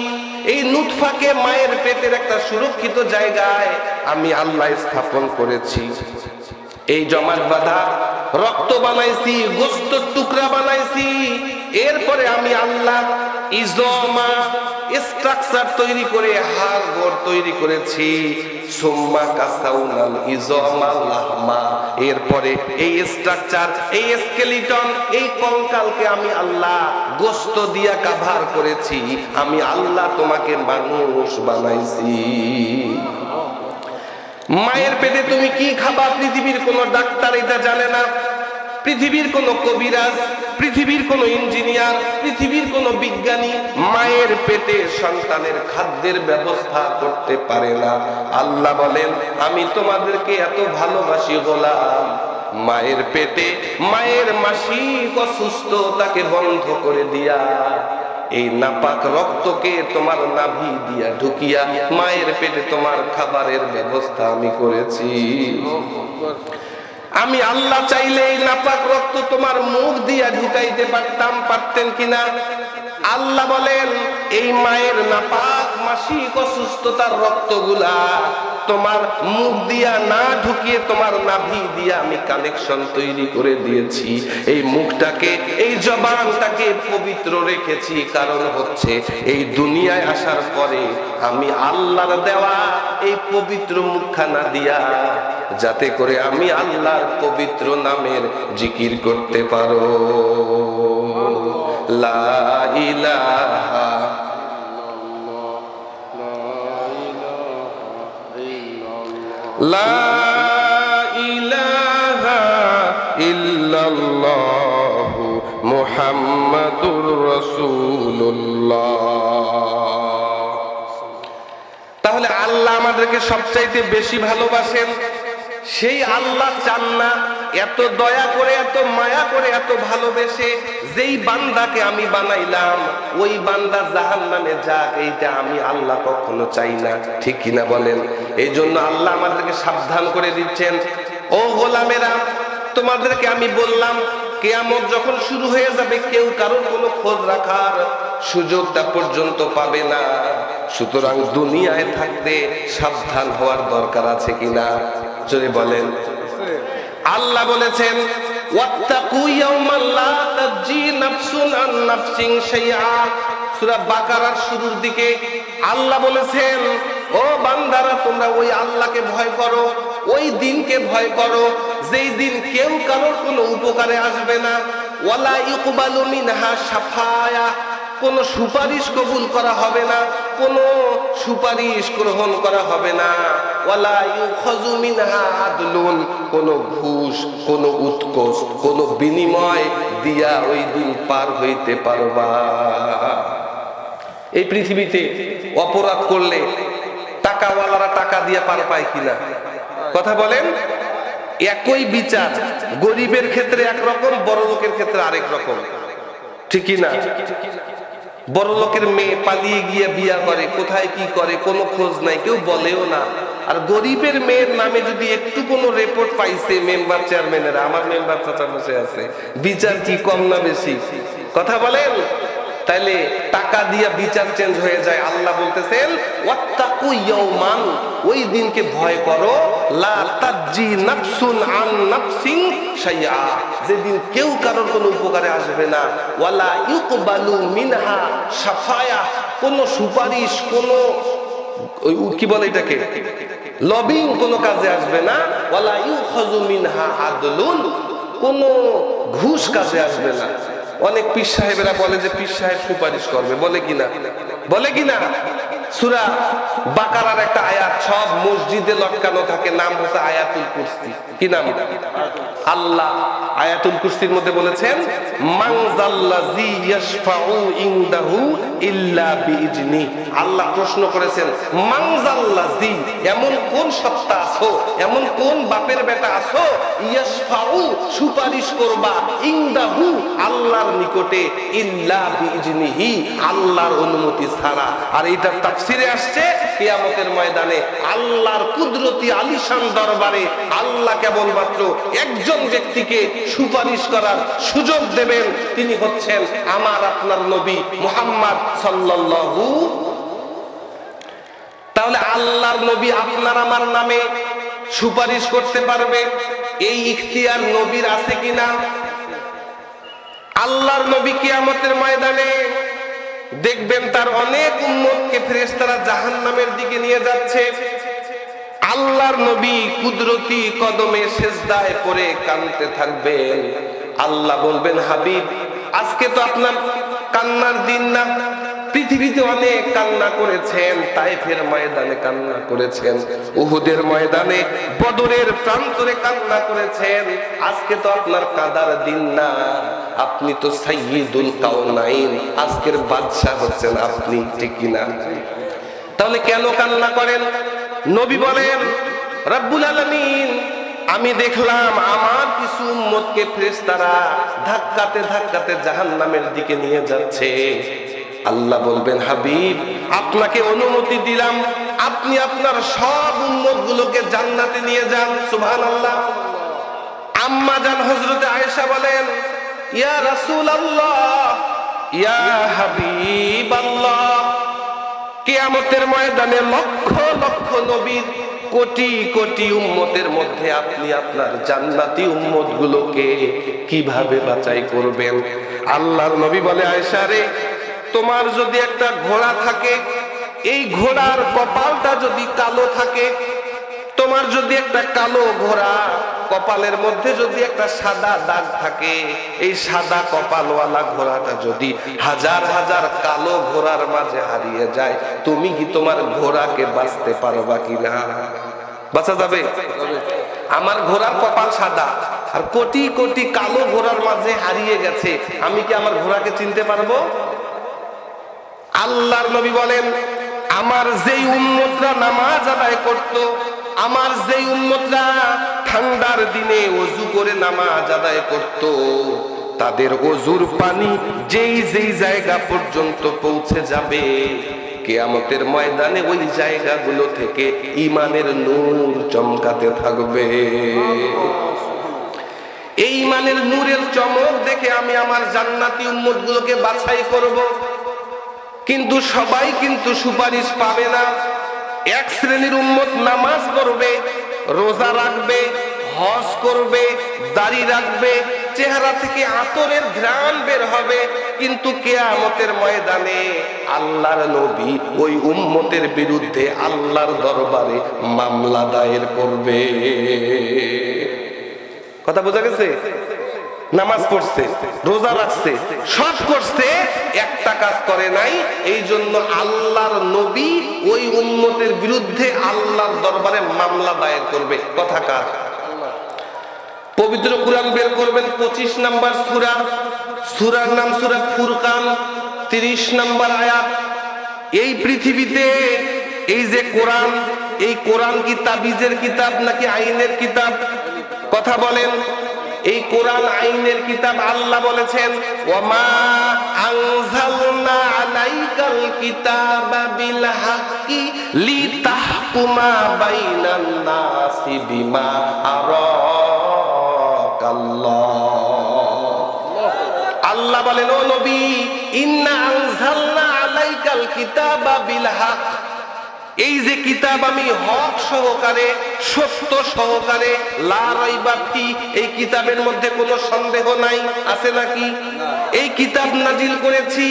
এই নুতফাকে মায়ের পেটের একটা সুরক্ষিত জায়গায় আমি আল্লাহ স্থাপন করেছি। এই জমাট বাঁধা রক্ত বানাইছি, গোশতের টুকরা বানাইছি। এরপরে আমি আল্লাহ ইজমা স্ট্রাকচার তৈরি করে হাড় গোড় তৈরি করেছি। সুম্মা কাসাউনাল ইজমা লাহমা। এরপরে এই স্ট্রাকচার, এই স্কেলিটন, এই কঙ্কালকে আমি আল্লাহ গোশত দিয়া কাভার করেছি। আমি আল্লাহ তোমাকে মানুষ বানাইছি। মায়ের পেটে তুমি কি খাবা পৃথিবীর কোন ডাক্তার এটা জানে না, পৃথিবীর কোন কবিরাজ, পৃথিবীর কোন ইঞ্জিনিয়ার, পৃথিবীর কোন বিজ্ঞানী মায়ের পেটে সন্তানের খাদ্যের ব্যবস্থা করতে পারে না। আল্লাহ বলেন, আমি তোমাদেরকে এত ভালোবাসি গোলাম, মায়ের পেটে মায়ের মাসিক অসুস্থতাকে বন্ধ করে দিয়া, এই নাপাক রক্তকে তোমার নাভি দিয়া ঢুকিয়া মায়ের পেটে তোমার খাবারের ব্যবস্থা আমি করেছি। আমি আল্লাহ চাইলে এই নাপাক রক্ত তোমার মুখ দিয়া ঢুকাইতে পারতাম, পারতেন কিনা? আল্লাহ বলেন, এই মায়ের নাপাক মাসিক অসুস্থতার রক্তগুলা তোমার মুখ দিয়া না ঢুকিয়ে তোমার নাভি দিয়া আমি কানেকশন তৈরি করে দিয়েছি। এই মুখটাকে, এই জবানটাকে পবিত্র রেখেছি, কারণ হচ্ছে এই দুনিয়ায় আসার পরে আমি আল্লাহর দেওয়া এই পবিত্র মুখখানা দিয়া যাতে করে আমি আল্লাহর পবিত্র নামের জিকির করতে পারো। লা ইলাহা লা ইলাহা ইল্লাল্লাহু মুহাম্মাদুর রাসূলুল্লাহ। তাহলে আল্লাহ আমাদেরকে সবচাইতে বেশি ভালোবাসেন। সেই আল্লাহ চান না এত দয়া করে, এত মায়া করে, এত ভালোবেসে যেই বান্দাকে আমি বানাইলাম ওই বান্দা জাহান্নামে যাক, এইটা আমি আল্লাহ কখনো চাই না। ঠিক কিনা বলেন? এই জন্য আল্লাহ আমাদেরকে সাবধান করে দিচ্ছেন, ও গোলামেরা, তোমাদেরকে আমি বললাম কিয়ামত যখন শুরু হয়ে যাবে কেউ কারোর কোনো খোঁজ রাখার সুযোগটা পর্যন্ত পাবে না। সুতরাং দুনিয়ায় থাকতে সাবধান হওয়ার দরকার আছে কিনা যদি বলেন। আল্লাহ বলেছেন ওয়াত্তাকু ইয়াওমান লা তাজি নাফসুন আন নাফসিন শাইআ। সূরা বাকারার শুরুর দিকে আল্লাহ বলেছেন, ও বান্দারা তোমরা ওই আল্লাহকে ভয় করো, ওই দিনকে ভয় করো যেই দিন কেউ কারোর কোনো উপকারে আসবে না। ওয়ালা ইকবালু মিনহা শাফায়া, কোনো সুপারিশ কবুল করা হবে না, কোনো সুপারিশ গ্রহণ করা হবে না। ওয়ালা ইউখাযু মিনহা আদলুন, কোনো ঘুষ, কোনো উৎকোচ, কোনো বিনিময় দিয়া ওই দিন পার হইতে পারবা। এই পৃথিবীতে অপরাধ করলে টাকাওয়ালারা টাকা দিয়ে পার পায় কিনা কথা বলেন। একই বিচার গরিবের ক্ষেত্রে একরকম, বড় লোকের ক্ষেত্রে আরেক রকম, ঠিকই না? বড় লোকের মেয়ে পালিয়ে গিয়ে বিয়া করে, কোথায় কি করে কোনো খোঁজ নাই, কেউ বলেও না। আর গরিবের মেয়ের নামে যদি একটু কোনো রিপোর্ট পাইছে মেম্বার চেয়ারম্যানেরা, আমার মেম্বার চাচা বসে আছে, বিচার কি কম না বেশি কথা বলেন? তাইলে টাকা দিয়া বিচার চেঞ্জ হয়ে যায়। আল্লাহ বলতেছেন ওয়াত্তাকু ইয়াওমান, ওই দিনকে ভয় করো, লা তাজি নাফসুন আন নাফসিন শাইআ, যেদিন কেউ কারোর কোনো উপকারে আসবে না। ওয়ালা ইউকবালু মিনহা শাফায়া, কোনো সুপারিশ, কোনো কি বলে এটাকে লবিং কোনো কাজে আসবে না। ওয়ালা ইউখাযু মিনহা আদলুন, কোনো ঘুষ কাজে আসবে না। অনেক পীর সাহেবেরা বলে যে পীর সাহেব সুপারিশ করবে, বলে কিনা বলে কিনা? সূরা বাকারার একটা আয়াত সব মসজিদে লটকানো থাকে, নাম হচ্ছে আয়াতুল কুরসি। কি নাম? আল্লাহ আয়াতুল কুরসির মধ্যে বলেছেন মান যাল্লাযী ইয়াশফাউ ইনদাহু ইল্লা বিইজনি। আল্লাহ প্রশ্ন করেছেন মান যাল্লাযী, এমন কোন সত্তা আছো, এমন কোন বাপের বেটা আছো, ইয়াশফাউ সুপারিশ করবা, ইনদাহু আল্লাহর নিকটে, ইল্লা বিইজনিহি আল্লাহর অনুমতি ছাড়া। আর এটা তাফসিরে আসছে কিয়ামতের ময়দানে আল্লাহর কুদরতি আলিশান দরবারে আল্লাহ কেবলমাত্র একজন ব্যক্তিকে সুপারিশ করার সুযোগ দেবেন, তিনি হচ্ছেন আমার আপনার নবী মুহাম্মদ সাল্লাল্লাহু। তাহলে আল্লাহর নবী আপনার আমার নামে সুপারিশ করতে পারবে, এই ইখতিয়ার নবীর আছে কিনা? আল্লাহর নবী কিয়ামতের ময়দানে দেখবেন তার অনেক উম্মতকে ফেরেশতারা জাহান্নামের দিকে নিয়ে যাচ্ছে। আল্লাহর নবী কুদরতি কদমে সিজদায় পড়ে কাঁদতে থাকবেন। আল্লাহ বলবেন হাবিব আজকে তো আপনার কান্নার দিন না, পৃথিবীতে অনেক কান্না করেছেন, তায়েফের ময়দানে কান্না করেছেন, উহুদের ময়দানে, বদরের প্রান্তরে কান্না করেছেন, আজকে তো আপনার কাঁদার দিন না, আপনি তো সাইয়্যিদুল কাওনাইন, আজকের বাদশা হচ্ছেন আপনি, ঠিক কিনা? তাহলে কেন কান্না করেন? নবী বলেন রব্বুল আলামিন আমি দেখলাম আমার কিছু উম্মতকে ফেরেশতারা ধাক্কাতে ধাক্কাতে জাহান্নামের দিকে নিয়ে যাচ্ছে। আল্লাহ বলবেন হাবিব আপনাকে অনুমতি দিলাম, আপনি আপনার সব উম্মত গুলোকে জান্নাতে নিয়ে যান। সুবহানাল্লাহ। আম্মা জান হযরত আয়েশা বলেন ইয়া রাসূলুল্লাহ ইয়া হাবিবাল্লাহ, কিয়ামতের ময়দানে লক্ষ লক্ষ নবীর কোটি কোটি উম্মতের মধ্যে আপনি আপনার জান্নাতি উম্মত গুলোকে কিভাবে বাছাই করবেন? আল্লাহর নবী বলে আয়েশা রে, তোমার যদি একটা ঘোড়া থাকে, এই ঘোড়ার কপালটা যদি কালো থাকে, তোমার যদি একটা কালো ঘোড়া, কপালের মধ্যে যদি একটা সাদা দাগ থাকে, এই সাদা কপালওয়ালা ঘোড়াটা যদি হাজার হাজার কালো ঘোড়ার মাঝে হারিয়ে যায়, তুমি কি তোমার ঘোড়াকে বাঁচতে পারবা কিনা? বাঁচা যাবে? আমার ঘোড়ার কপাল সাদা আর কোটি কোটি কালো ঘোড়ার মাঝে হারিয়ে গেছে, আমি কি আমার ঘোড়াকে চিনতে পারবো? আল্লাহর নবী বলেন আমার যেই উম্মতরা নামাজ আদায় করত, আমার যেই উম্মতরা ঠান্ডার দিনে ওযু করে নামাজ আদায় করত, তাদের ওযুর পানি যেই যেই জায়গা পর্যন্ত পৌঁছে যাবে, কিয়ামতের ময়দানে ওই জায়গাগুলো থেকে ঈমানের নূর চমকাতে থাকবে। এই ইমানের নূরের চমক দেখে আমি আমার জান্নাতি উম্মতগুলোকে বাছাই করব। কিন্তু সবাই কিন্তু সুপারিশ পাবে না। এক শ্রেণীর উম্মত নামাজ পড়বে, রোজা রাখবে, হজ করবে, দাড়ি রাখবে, চেহারা থেকে আতরের ঘ্রাণ বের হবে, কিন্তু কিয়ামতের ময়দানে আল্লাহর নবী ওই উম্মতের বিরুদ্ধে আল্লাহর দরবারে মামলা দায়ের করবে। কথা বোঝা গেছে? নামাজ পড়ছে, রোজা রাখছে, সব করছে, একটা কাজ করে নাই, এই জন্য আল্লাহর নবী ওই উম্মতের বিরুদ্ধে আল্লাহর দরবারে মামলা দায়ের করবে। কথা কার? পবিত্র কুরআন বের করবেন 25 নম্বর সূরা, সূরার নাম সূরা ফুরকান, 30 নম্বর আয়াত। এই পৃথিবীতে এই যে কোরআন, এই কোরআন কি তাবিজের কিতাব নাকি আইনের কিতাব? কথা বলেন। এই কোরআন আইনের কিতাব। আল্লাহ বলেছেন ওয়ামা আনজালনা আলাইকাল কিতাবা বিল হাক্কি লিতাহকুমা বাইনান নাসি বিমা আরাকাল্লাহ। আল্লাহ বলেন ও নবী, ইন্না আনজালনা আলাইকাল কিতাবা বিল হক, এই যে কিতাব আমি হক সহকারে, সত্য সহকারে, লা রাইবা ফি, এই কিতাবের মধ্যে কোনো সন্দেহ নাই, আছে নাকি? এই কিতাব নাজিল করেছি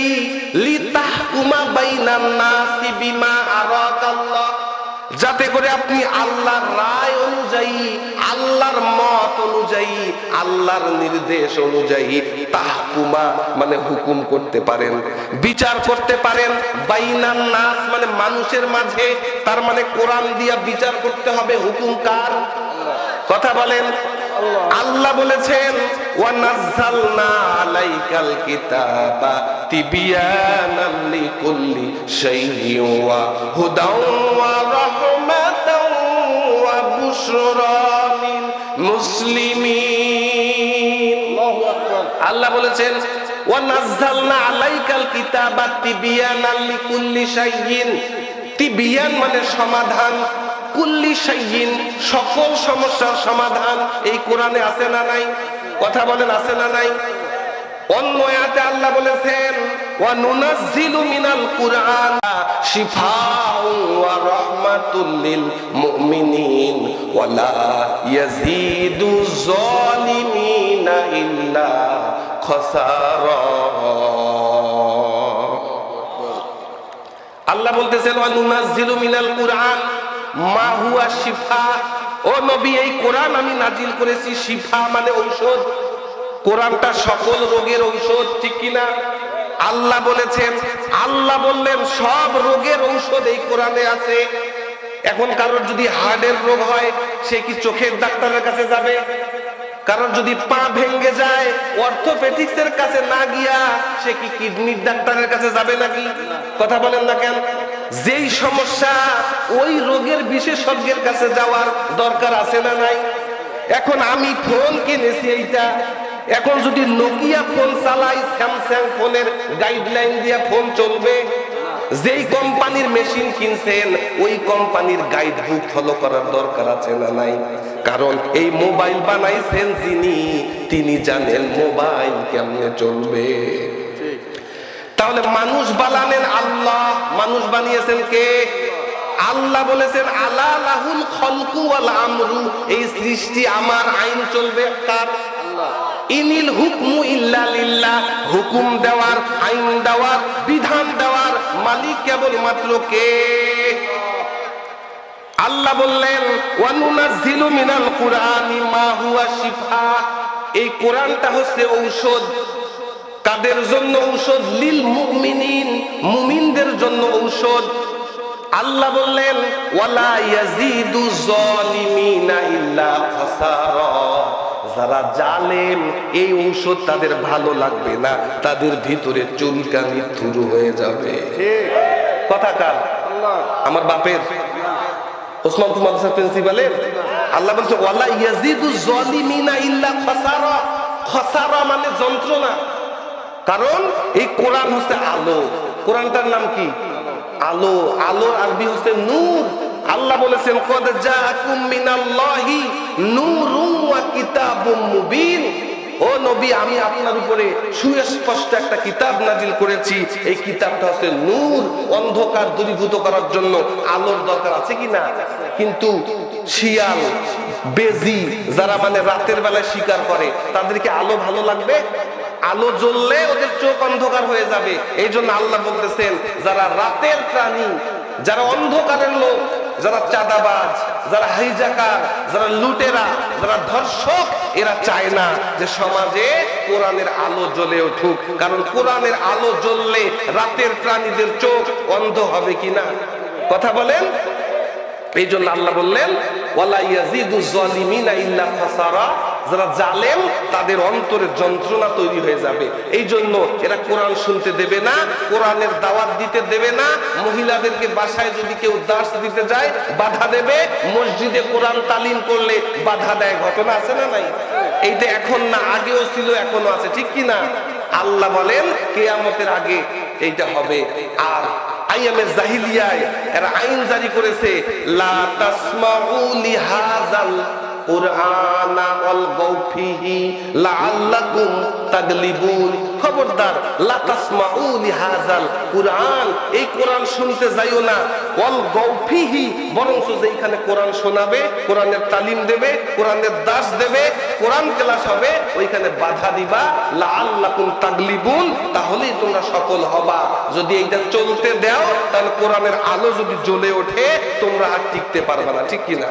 লিতাহকুমা বাইনান নাসি বিমা আরাকাল্লাহ, যাতে করে আপনি আল্লাহর রায় অনুযায়ী, আল্লাহর মত অনুযায়ী, আল্লাহর নির্দেশ অনুযায়ী তাহকুমা মানে হুকুম করতে পারেন, বিচার করতে পারেন। বাইনান নাস মানে মানুষের মাঝে, তার মানে কোরআন দিয়া বিচার করতে হবে। হুকুম কার? কথা বলেন। আল্লাহ বলেছেন ওয়া নাযালনা আলাইকাল কিতাবা তিবিয়ানাল লিকুল্লি শাইইন ওয়া হুদাও ওয়া রাহমাতাও ওয়া বুশরা লিল মুসলিমিন। আল্লাহু আকবার। আল্লাহ বলেছেন ওয়া নাযালনা আলাইকাল কিতাবা তিবিয়ানাল লিকুল্লি শাইইন। তিবিয়ান মানে সমাধান, কুল্লি শাইইন সকল সমস্যার সমাধান এই কোরআনে আছে না নাই? কথা বলেন, আছে না নাই? অন্য আয়াতে আল্লাহ বলেছেন ওয়া নুনাজ্জিলু মিনাল কুরআন শিফাউ ওয়া রাহমাতুল লিল মুমিনিন ওয়া লা ইয়াজিদু যালিমিনা ইল্লা খাসারা। আল্লাহ বলতেছেন ওয়া নুনাজ্জিলু মিনাল কুরআন মা হুয়া শিফা, ও নবী এই কোরআন আমি নাজিল করেছি, শিফা মানে ঔষধ। কোরআনটা সকল রোগের ঔষধ, ঠিক কিনা? আল্লাহ বলেছেন, আল্লাহ বললেন সব রোগের ঔষধ এই কোরআনে আছে। এখন কারোর যদি হার্টের রোগ হয়, সে কি চোখের ডাক্তারের কাছে যাবে? কারণ যদি পা ভেঙে যায়, অর্থোপেডিক্সের কাছে না গিয়া সে কি কিডনির ডাক্তারের কাছে যাবে নাকি? কথা বলেন না কেন? যেই সমস্যা ওই রোগের বিশেষজ্ঞের কাছে যাওয়ার দরকার আছে না নাই? এখন আমি ফোন কিনেছি এইটা, এখন যদি নোকিয়া ফোন চালাই, স্যামসাং ফোনের গাইডলাইন দিয়ে ফোন চলবে? যেই কোম্পানির মেশিন কিনছেন ওই কোম্পানির গাইড বুক ফলো করার দরকার আছে না নাই? কারণ এই মোবাইল বানাইছেন যিনি, তিনি জানেন মোবাইল কেমনে চলবে। তাহলে মানুষ বানালেন আল্লাহ, মানুষ বানিয়েছেন কে? আল্লাহ বলেছেন আলা লাহুল খলকু ওয়াল আমরু, এই সৃষ্টি আমার, আইন চলবে কার? আল্লাহ। ইনিল হুকমু ইল্লা লিল্লাহ, হুকুম দেওয়ার, আইন দেওয়ার, বিধান দেওয়ার মালিক কেবলমাত্র কে? আল্লাহ বললেন ওয়া নুনাজ্জিলু মিনাল কুরআনি মা হুয়া শিফা, এই কোরআনটা হচ্ছে ঔষধ। কাদের জন্য ঔষধ? লিল মুমিনিন, মুমিনদের জন্য ঔষধ। আল্লাহ বললেন ওয়ালা ইয়াজিদু যালিমিনা ইল্লা খাসারা, যারা জালেম এই ঔষধ তাদের ভালো লাগবে না, তাদের ভিতরে চুলকানি শুরু হয়ে যাবে। ঠিক কথা কার? আল্লাহ। আমার বাপের ওসমানপুর মাদ্রাসার প্রিন্সিপালের। আল্লাহ বলছে ওয়ালা ইয়াজিদু যালিমিনা ইল্লা খাসারা, খাসারা মানে যন্ত্রণা। কারণ এই কোরআন হচ্ছে আলো, কোরআনটার নাম কি? আলো। আলোর আরবি হচ্ছে নূর। আল্লাহ বলেছেন কদ জাআকুম মিনাল্লাহি নূরুন ওয়া কিতাবুম মুবিন, ও নবী, আমি আপনার উপরে সুস্পষ্ট একটা কিতাব নাজিল করেছি। এই কিতাবটা হচ্ছে নূর, অন্ধকার দূরীভূত করার জন্য আলোর দরকার আছে কিনা? কিন্তু শিয়াল, বেজি যারা মানে রাতের বেলায় শিকার করে, তাদেরকে আলো ভালো লাগবে? আলো জ্বললে ওদের চোখ অন্ধকার হয়ে যাবে। এই জন্য আল্লাহ বলতেছেন, যারা রাতের প্রাণী, যারা অন্ধকারের লোক, যারা চাঁদাবাজ, যারা হাইজাকার, যারা লুটেরা, যারা ধর্ষক, এরা চায় না যে সমাজে কোরআনের আলো জ্বলে উঠুক। কারণ কোরআনের আলো জ্বললে রাতের প্রাণীদের চোখ অন্ধ হবে কিনা? কথা বলেন। এই জন্য আল্লাহ বললেন, ওয়ালা ইয়াজিদু যালিমিনা ইল্লা খাসারা, যারা জালেম তাদের অন্তরে যন্ত্রণা তৈরি হয়ে যাবে। এই জন্য এরা কোরআন শুনতে দেবে না, কোরআনের দাওয়াত দিতে দেবে না। মহিলাদেরকে বাসায় যদি কেউ দাস দিতে যায় বাধা দেবে, মসজিদে কোরআন তালিম করলে বাধা দেয়। ঘটনা আছে না নাই? এইটা এখন না, আগেও ছিল, এখনো আছে, ঠিক কি না? আল্লাহ বলেন কিয়ামতের আগে এইটা হবে। আর আইয়ামে জাহিলিয়ায় এরা আইন জারি করেছে, লা তাসমাউ লিহাযাল কুরআনা ওয়ালগাউ ফিহি লাআল্লাকুম তাগলিবুন। খবরদার, লা তাসমাউ লিহাযাল কুরআন, এই কোরআন শুনতে যাইও না। ওয়ালগাউ ফিহি, বরঞ্চ যেখানে কোরআন শোনাবে, কোরআনের তালিম দেবে, কোরআনের দাস দেবে, কোরআন ক্লাস হবে, ওইখানে বাধা দিবা। লাআল্লাকুম তাগলিবুন, তাহলেই তোমরা সফল হবা। যদি এইটা চলতে দাও, তাহলে কোরআনের আলো যদি জ্বলে ওঠে, তোমরা আর টিকতে পারবে না, ঠিক কিনা?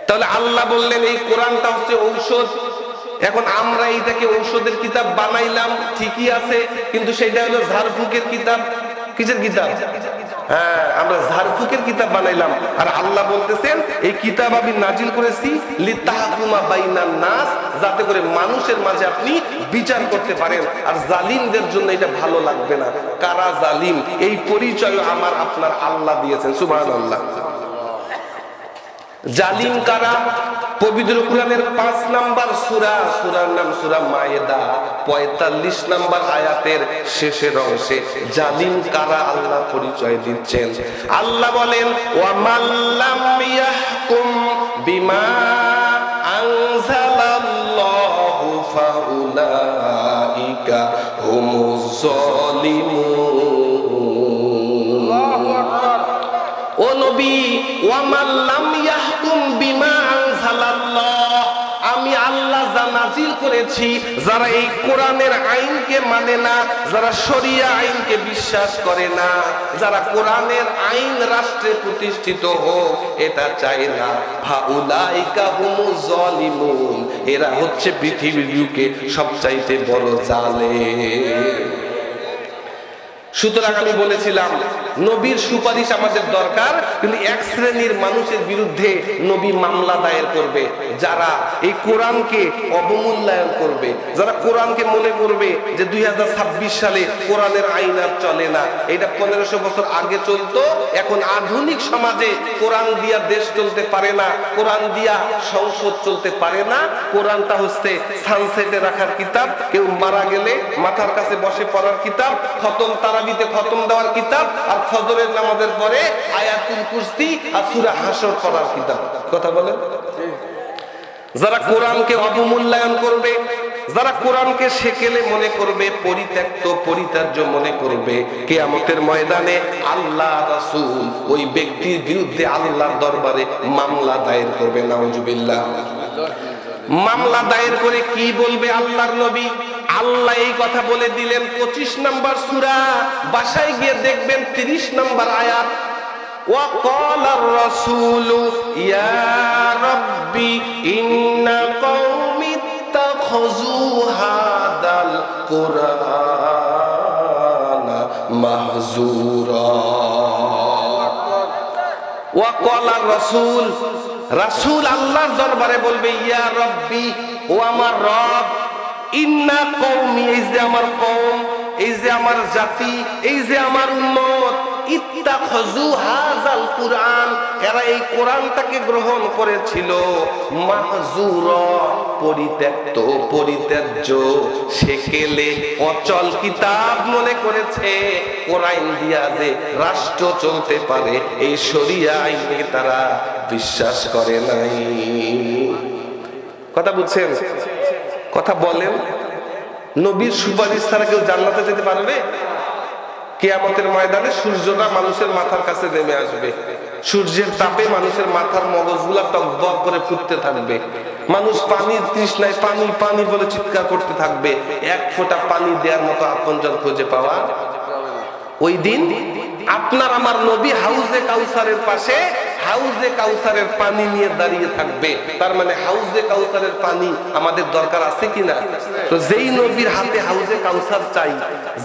তাহলে আল্লাহ বললেন এই কোরআনটা হচ্ছে ঔষধ। এখন আমরা এইটাকে ঔষধের কিতাব বানাইলাম, ঠিকই আছে, কিন্তু সেটা হলো ঝাড়ফুঁকের কিতাব। কিসের কিতাব? হ্যাঁ, আমরা ঝাড়ফুঁকের কিতাব বানাইলাম। আর আল্লাহ বলতেছেন এই কিতাব আমি নাজিল করেছি লিতাহকুমা বাইনান নাস, যাতে করে মানুষের মাঝে আপনি বিচার করতে পারেন। আর জালিমদের জন্য এটা ভালো লাগবে না। কারা জালিম, এই পরিচয় আমার আপনার আল্লাহ দিয়েছেন। সুবহানাল্লাহ। জালিম কারা? পবিত্র কোরআনের 5 নাম্বার সূরা, সূরার নাম সূরা মায়েদা, 45 নাম্বার আয়াতের শেষের অংশে জালিম কারা আল্লাহ পরিচয় দিচ্ছেন। আল্লাহ বলেন, ওয়া মাল্লাম ইয়াহকুম বিমা আনজালাল্লাহু ফাউলাইকা হুমুজ যালিমুন। আল্লাহু আকবার। ও নবী, ওয়া মাল্লাম ইয়াহকুম বিমা আনজালাল্লাহ, আমি আল্লাহ যা নাজিল করেছি, যারা এই কোরআনের আইনকে মানে না, যারা শরিয়া আইনকে বিশ্বাস করে না, যারা কোরআনের আইন রাষ্ট্রে প্রতিষ্ঠিত হোক এটা চায় না, ফাউলাইকা হুমুজ যালিমুন, এরা হচ্ছে পৃথিবীর বুকে সবচাইতে বড় জালেম। সুতরাং আমি বলেছিলাম নবীর সুপারিশ আমাদের দরকার, কিন্তু এক শ্রেণীর মানুষের বিরুদ্ধে নবী মামলা দায়ের করবে, যারা এই কোরআনকে অবমূল্যায়ন করবে, যারা কোরআনকে মনে করবে যে 2026 সালে কোরআনের আইন আর চলে না। এটা 1500 বছর আগে চলতো, এখন আধুনিক সমাজে কোরআন দিয়া দেশ চলতে পারে না, কোরআন দিয়া সংসদ চলতে পারে না। কোরআনটা হচ্ছে সানসেটে রাখার কিতাব, কেউ মারা গেলে মাথার কাছে বসে পড়ার কিতাব, খতম তারাবিতে খতম দেওয়ার কিতাব, আর ফজরের নামাজের পরে আয়াতুল কুরসি আর সূরা হাসর পড়ার কিতাব। কথা বলেন। যারা কোরআনকে অবমূল্যায়ন করবে, যারা কোরআনকে সেকেলে মনে করবে, পরিত্যক্ত পরিত্যাজ্য মনে করবে, কিয়ামতের ময়দানে আল্লাহ রাসূল ওই ব্যক্তির বিরুদ্ধে আল্লাহর দরবারে মামলা দায়ের করবে। নাউজুবিল্লাহ। মামলা দায়ের করে কি বলবে আল্লাহর নবী? আল্লাহ এই কথা বলে দিলেন 25 নাম্বার সূরা, বাসায় গিয়ে দেখবেন 30 নাম্বার আয়াত। ওয়া ক্বালার রাসূলু ইয়া রাব্বি ইন্না কওমি ইত্তাখাযু হাদাল কুরআনা মাহজুরা। ওয়া ক্বালার রাসূল, রাসূল আল্লাহর দরবারে বলবে, ইয়া রাব্বি, ও আমার রব, ইন্না কওমি, এই যে আমার কওম, এই যে আমার জাতি, এই যে আমার উম্মত, ইত্তাখাযু হাযাল কুরআন, এরা এই কোরআনটাকে গ্রহণ করেছিল মাহজুরা, পরিত্যক্ত পরিত্যাজ্য, সেকেলে অচল কিতাব মনে করেছে। কোরআন দিয়া যে রাষ্ট্র চলতে পারে এই শরিয়া আইনে তারা বিশ্বাস করে নাই। কথা বুঝছেন? কথা বলেন, নবীর সুপারিশ ছাড়া কেউ জান্নাতে যেতে পারবে? কিয়ামতের ময়দানে সূর্যটা মানুষের মাথার কাছে নেমে আসবে, সূর্যের তাপে মানুষের মাথার মগজগুলা টকবক করে ফুটতে থাকবে, মানুষ পানির তৃষ্ণায় পানি পানি বলে চিৎকার করতে থাকবে, এক ফোঁটা পানি দেওয়ার মতো আপনজন খুঁজে পাওয়া ওই দিন আপনার আমার নবী হাউজে কাউসারের পাশে হাউজে কাউসারের পানি নিয়ে দাঁড়িয়ে থাকবে। তার মানে হাউজে কাউসারের পানি আমাদের দরকার আছে কিনা? তো যেই নবীর হাতে হাউজে কাউসার চাই,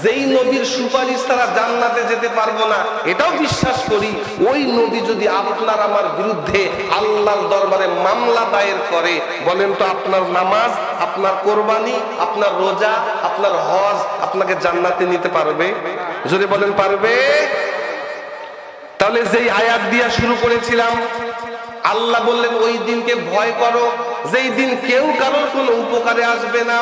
যেই নবীর সুপারিশ ছাড়া জান্নাতে যেতে পারবো না এটাও বিশ্বাস করি, ওই নবী যদি আপনার আমার বিরুদ্ধে আল্লাহর দরবারে মামলা দায়ের করে, বলেন তো আপনার নামাজ, আপনার কোরবানি, আপনার রোজা, আপনার হজ আপনাকে জান্নাতে নিতে পারবে? যদি বলেন পারবে। তাহলে যেই আয়াত দিয়া শুরু করেছিলাম, আল্লাহ বললেন ওই দিনকে ভয় করো যেই দিন কেউ কারোর কোনো উপকারে আসবে না।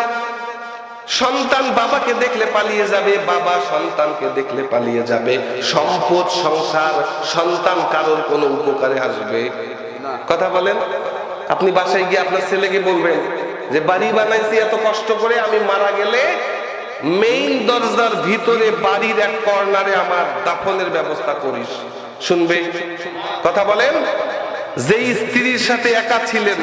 সন্তান বাবাকে দেখলে পালিয়ে যাবে, বাবা সন্তানকে দেখলে পালিয়ে যাবে, সম্পদ সংসার সন্তান কারোর কোনো উপকারে আসবে না। কথা বলেন, আপনি বাসায় গিয়ে আপনার ছেলেকে বলবেন যে বাড়ি বানাইছি এত কষ্ট করে, আমি মারা গেলে মেইন দরজার ভিতরে বাড়ির এক কর্নারে আমার দাফনের ব্যবস্থা করিস, শুনবে? কথা বলেন। যেই স্ত্রীর সাথে একা ছিলেন,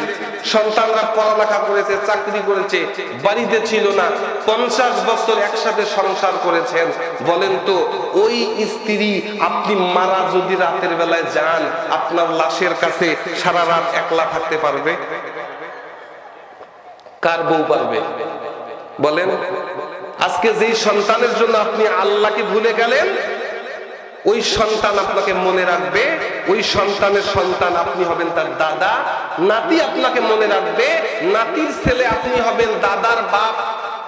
সন্তানরা পড়ালেখা করেছে, চাকরি করেছে, বাড়িতে ছিল না, 50 বছর একসাথে সংসার করেছেন, বলেন তো ওই স্ত্রী আপনি মারা যদি রাতের বেলায় যান, আপনার লাশের কাছে সারা রাত একলা থাকতে পারবে? কার বউ পারবে? বলেন। আজকে যেই সন্তানের জন্য আপনি আল্লাহকে ভুলে গেলেন, ওই সন্তান আপনাকে মনে রাখবে, ওই সন্তানের সন্তান আপনি হবেন তার দাদা, নাতি আপনাকে মনে রাখবে, নাতির ছেলে আপনি হবেন দাদার বাপ।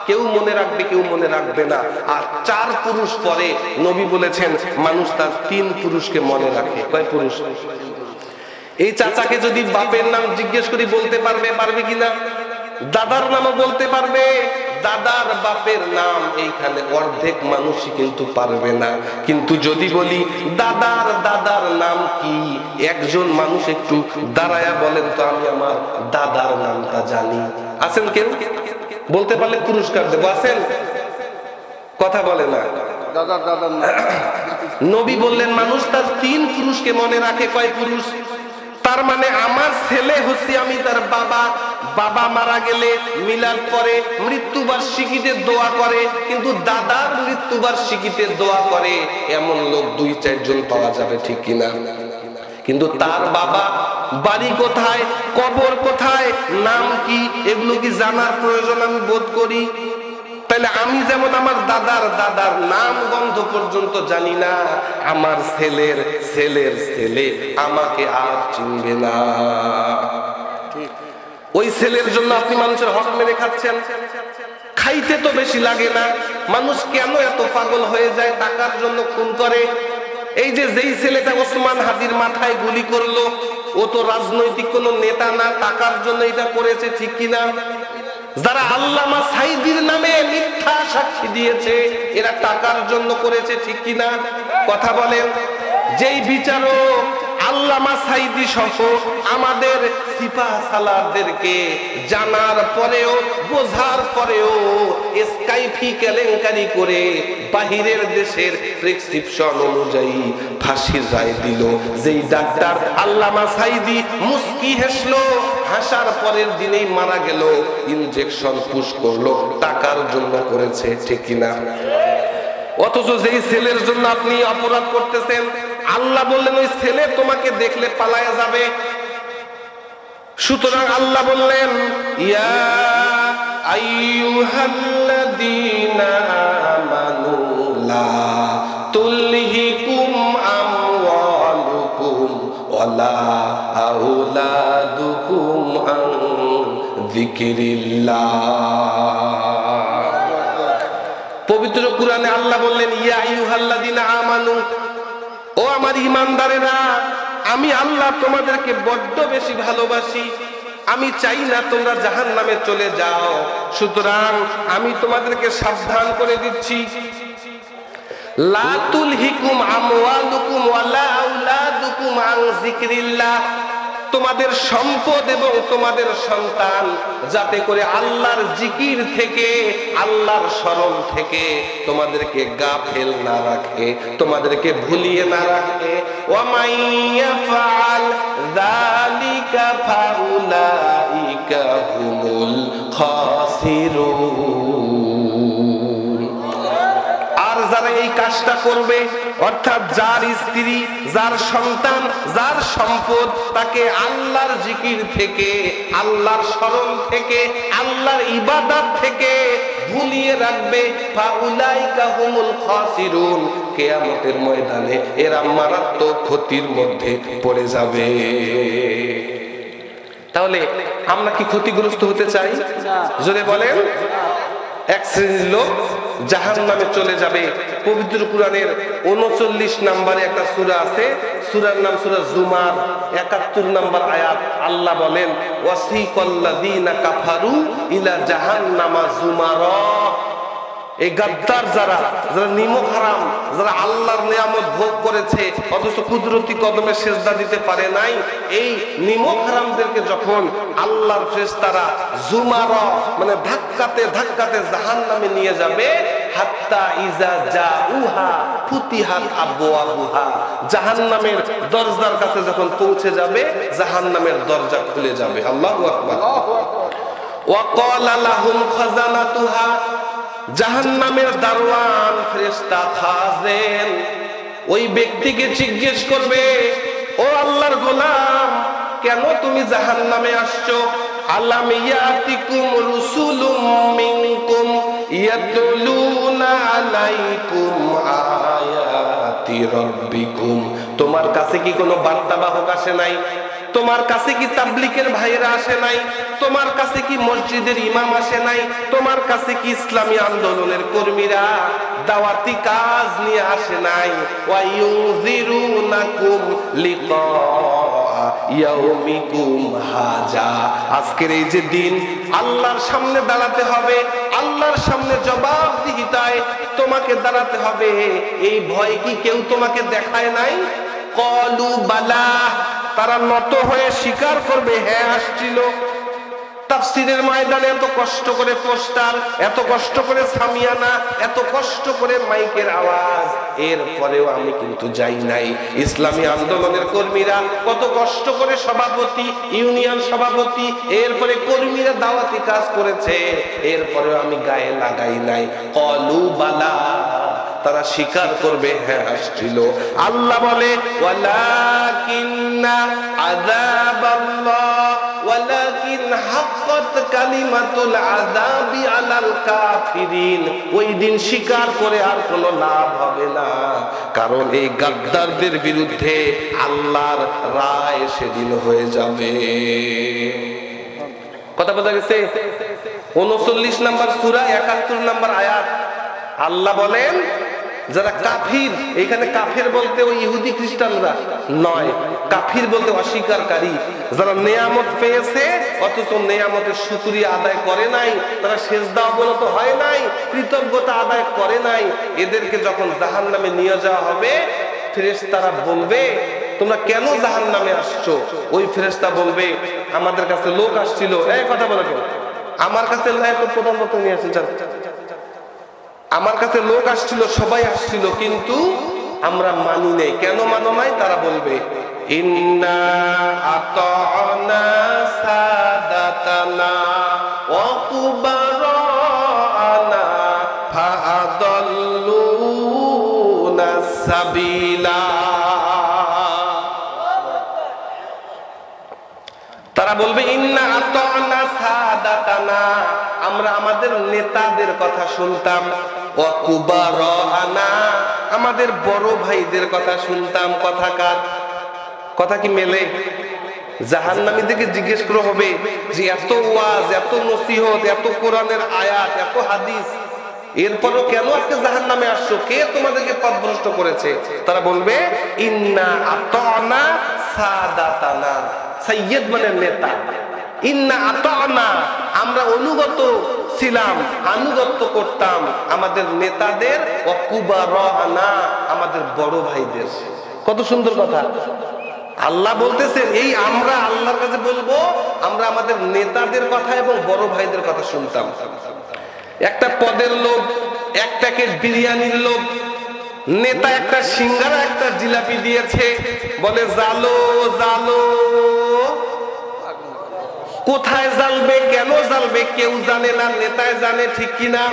কেউ মনে রাখবে, কেউ মনে রাখবে না। আর 4 পুরুষ পরে নবী বলেছেন মানুষ তার 3 পুরুষকে মনে রাখে। কয় পুরুষ? এই চাচাকে যদি বাপের নাম জিজ্ঞেস করি বলতে পারবে? পারবে কিনা? দাদার নামও বলতে পারবে, দাদার বাপের নাম এইখানে অর্ধেক মানুষই কিন্তু পারবে না। কিন্তু যদি বলি দাদার দাদার নাম কি, একজন মানুষ একটু দাঁড়ায়া বলেন তো আমি আমার দাদার নামটা জানি। আছেন কেউ? বলতে পারলে পুরস্কার দেবো। আছেন? কথা বলে না। দাদার দাদার নবী বললেন মানুষ তার 3 পুরুষকে মনে রাখে। কয় পুরুষ? তার মানে আমার ছেলে হচ্ছে আমি তার বাবা, বাবা মারা গেলে মিলাদ পরে, মৃত্যুবার্ষিকীতে দোয়া করে, কিন্তু দাদার মৃত্যুবার্ষিকীতে দোয়া করে এমন লোক 2-4 জন পাওয়া যাবে, ঠিক কিনা? কিন্তু তার বাবা বাড়ি কোথায়, কবর কোথায়, নাম কি, এগুলো কি জানার প্রয়োজন আমি বোধ করি? তাহলে আমি যেমন আমার দাদার দাদার নাম গন্ধ পর্যন্ত জানি না, আমার ছেলের ছেলের ছেলে আমাকে আর চিনবে না। ওই ছেলের জন্য আপনি মানুষের হক মেরে খাচ্ছেন। খাইতে তো বেশি লাগে না, মানুষ কেন এত পাগল হয়ে যায়, টাকার জন্য খুন করে। এই যে যেই ছেলেটা ওসমান হাদির মাথায় গুলি করলো, ও তো রাজনৈতিক কোনো নেতা না, টাকার জন্য এটা করেছে, ঠিক কিনা? যারা আল্লামা সাইদির নামে মিথ্যা সাক্ষী দিয়েছে এরা টাকার জন্য করেছে, ঠিক কিনা? কথা বলেন। যেই বিচারক আল্লামা সাইদি সহ আমাদের সিপাহ সালারদেরকে জানার পরেও বোঝার পরেও স্কাইফি কেলেঙ্কারি করে বাহিরের দেশের প্রেসক্রিপশন অনুযায়ী ফাঁসির রায় দিল, যেই ডাক্তার আল্লামা সাইদি মুস্কি হেসলো, হাসার পরের দিনেই মারা গেল, ইনজেকশন পুশ করলো, টাকার জন্য করেছে, ঠিক কিনা? অথচ যেই ছেলের জন্য আপনি অপরাধ করতেছেন, আল্লাহ বললেন ওই ছেলে তোমাকে দেখলে পালায়া যাবে। সুতরাং আল্লাহ বললেন ইয়া আইয়ুহাল্লাযীনা আমানু লা তুলহিকুম আমওয়ালুকুম ওয়ালা আওলাদুকুম আন যিকরিল্লাহ। পবিত্র কুরআনে আল্লাহ বললেন ইয়া আইয়ুহাল্লাযীনা আমানু, ও আমার ঈমানদারেরা, আমি আল্লাহ তোমাদেরকে বড্ড বেশি ভালোবাসি, আমি চাই না তোমরা জাহান্নামে চলে যাও। সুতরাং আমি তোমাদেরকে সাবধান করে দিচ্ছি, লা তুলহিকুম আমওয়ালুকুম ওয়ালা আওলাদুকুম আন যিকরিল্লাহ। তোমাদের সম্পদ এবং তোমাদের সন্তান যাতে করে আল্লাহর জিকির থেকে, আল্লাহর স্মরণ থেকে তোমাদেরকে গাফেল না রাখে, তোমাদেরকে ভুলিয়ে না রাখে। ওয়া মাইয়াফআল যালিকা ফাউলাইকা হুমুল খাসিরুন। আর যারা এই কাজটা করবে, অর্থাৎ যার স্ত্রী, যার সন্তান, যার সম্পদ তাকে আল্লাহর জিকির থেকে, আল্লাহর স্মরণ থেকে, আল্লাহর ইবাদত থেকে ভুলিয়ে রাখবে, ফাউলাইকা হুমুল খাসিরুন, কিয়ামতের ময়দানে এরা মারাত্মক ক্ষতির মধ্যে পড়ে যাবে। তাহলে আমরা কি ক্ষতিগ্রস্ত হতে চাই? জোরে বলেন। এক শ্রেণীর লোক জাহান্নামে চলে যাবে। পবিত্র কুরআনের 39 নম্বরে একটা সূরা আছে, সূরার নাম সূরা জুমার, 71 নম্বর আয়াত। আল্লাহ বলেন, ওয়াসিকাল্লাযীনা কাফারু ইলা জাহান্নামা জুমারা। এই গাদ্দার যারা, যারা নিমক হারাম, যারা আল্লাহর নিয়ামত ভোগ করেছে অথচ কুদরতি কদমে সেজদা দিতে পারে নাই, এই নিমক হারামদেরকে যখন আল্লাহর ফেরেশতারা জুমারা মানে ধাক্কাতে ধাক্কাতে জাহান্নামে নিয়ে যাবে, হাত্তা ইজা জাউহা ফুতিহাত আবওয়াবুহা, জাহান্নামের দরজার কাছে যখন পৌঁছে যাবে জাহান্নামের দরজা খুলে যাবে। আল্লাহু আকবার। ওয়া ক্বালা লাহুম খাজানাতুহা, জাহান্নামের দারওয়ান ফেরেশতা খাজেন ওই ব্যক্তিকে জিজ্ঞেস করবে, ও আল্লাহর গোলাম, কেন তুমি জাহান্নামে আসছো? আলাম ইয়াতিকুম রুসুলুম মিনকুম ইয়াতলুনা আলাইকুম আয়াতি রাব্বিকুম, তোমার কাছে কি কোনো বার্তাবাহক আসে নাই? তোমার কাছে কি তাবলীগের ভাইরা আসে নাই? তোমার কাছে কি মসজিদের ইমাম আসে নাই? তোমার কাছে কি ইসলামী আন্দোলনের কর্মীরা দাওয়াতি কাজ নিয়ে আসে নাই? ওয়া ইউযিরুনাকুম লিকা ইয়াউমিকুম হাজা, আজকের এই যে দিন আল্লাহর সামনে দাঁড়াতে হবে, আল্লাহর সামনে জবাবদিহিতায় তোমাকে দাঁড়াতে হবে, এই ভয় কি কেউ তোমাকে দেখায় নাই? ক্বালু বালা, তারা নত হয়ে স্বীকার করবে, হ্যাঁ আসছিল। তাফসীরের ময়দানে এত কষ্ট করে পোস্টার, এত কষ্ট করে সামিয়ানা, এত কষ্ট করে মাইকের আওয়াজ, এরপরেও আমি কিন্তু যাই নাই। ইসলামী আন্দোলনের কর্মীরা কত কষ্ট করে সভাপতি, ইউনিয়ন সভাপতি, এরপরে কর্মীরা দাওয়াতি কাজ করেছে, এরপরেও আমি গায়ে লাগাই নাই। ক্বালু বালা, তারা স্বীকার করবে, হ্যাঁ আসছিল। আল্লাহ বলে, ওয়ালাকিন্না আযাবাল্লাহ ওয়ালাকিন হাক্কাত কালিমাতুল আযাবি আলাল কাফিরিন, ওই দিন স্বীকার করে আর কোনো লাভ হবে না, কারণ এই গাদ্দারদের বিরুদ্ধে আল্লাহর রায় সেদিন হয়ে যাবে। কথা বোঝা গেছে? 39 নম্বর সূরা 71 নম্বর আয়াত। আল্লাহ বলেন, যারা কাফির, এখানে কাফির বলতে ওই ইহুদি খ্রিস্টানরা নয়, কাফির বলতে অস্বীকারী, যারা নেয়ামত পেয়েছে অথচ নেয়ামতের শুকরিয়া আদায় করে নাই, তারা সেজদা অবনত হয় নাই, কৃতজ্ঞতা আদায় করে নাই, এদেরকে যখন জাহান্নামে নিয়ে যাওয়া হবে, ফেরেশতারা বলবে, তোমরা কেন জাহান্নামে আসছো? ওই ফেরেশতা বলবে, আমাদের কাছে লোক আসছিল। এই কথা বলে, আমার কাছে প্রধান মতো নিয়ে আসছেন, আমার কাছে লোক আসছিল, সবাই আসছিল, কিন্তু আমরা মানি নাই। কেন মানো নাই? তারা বলবে, ইন্না আতানা সাদাতানা ওয়া কুবারানা ফাআদাল্লুনা সাবিলা, তারা বলবে, ইন্না আতানা সাদাতানা, আমরা আমাদের নেতাদের কথা শুনতাম, ওয়া কুবারানা, আমাদের বড় ভাইদের কথা শুনতাম। কথা কার কথা? কি মেলে? জাহান্নামীদেরকে জিজ্ঞেস করা হবে যে এত ওয়াজ, এত নসিহত, এত কোরআনের আয়াত, এত হাদিস, এরপরও কেন আজকে জাহান্নামে আসছো? কে তোমাদেরকে পথভ্রষ্ট করেছে? তারা বলবে, ইন্না আতানা সাদাতানা, সাইয়্যিদ মানে নেতা, ইন্না আতানা, আমরা অনুগত ছিলাম, আনুগত্য করতাম আমাদের নেতাদের, ওয়া কুবারানা, আমাদের বড় ভাইদের। কত সুন্দর কথা! আল্লাহ বলতেছেন এই আমরা আল্লাহর কাছে বলবো আমরা আমাদের নেতাদের কথা এবং বড় ভাইদের কথা শুনতাম। একটা পদের লোভ, এক প্যাকেট বিরিয়ানির লোভ, নেতা একটা সিঙ্গারা একটা জিলাপি দিয়েছে, বলে জালো জালো। কোথায় জ্বালবে, কেন জ্বালবে কেউ জানে না, নেতায় জানে, ঠিক কিনা?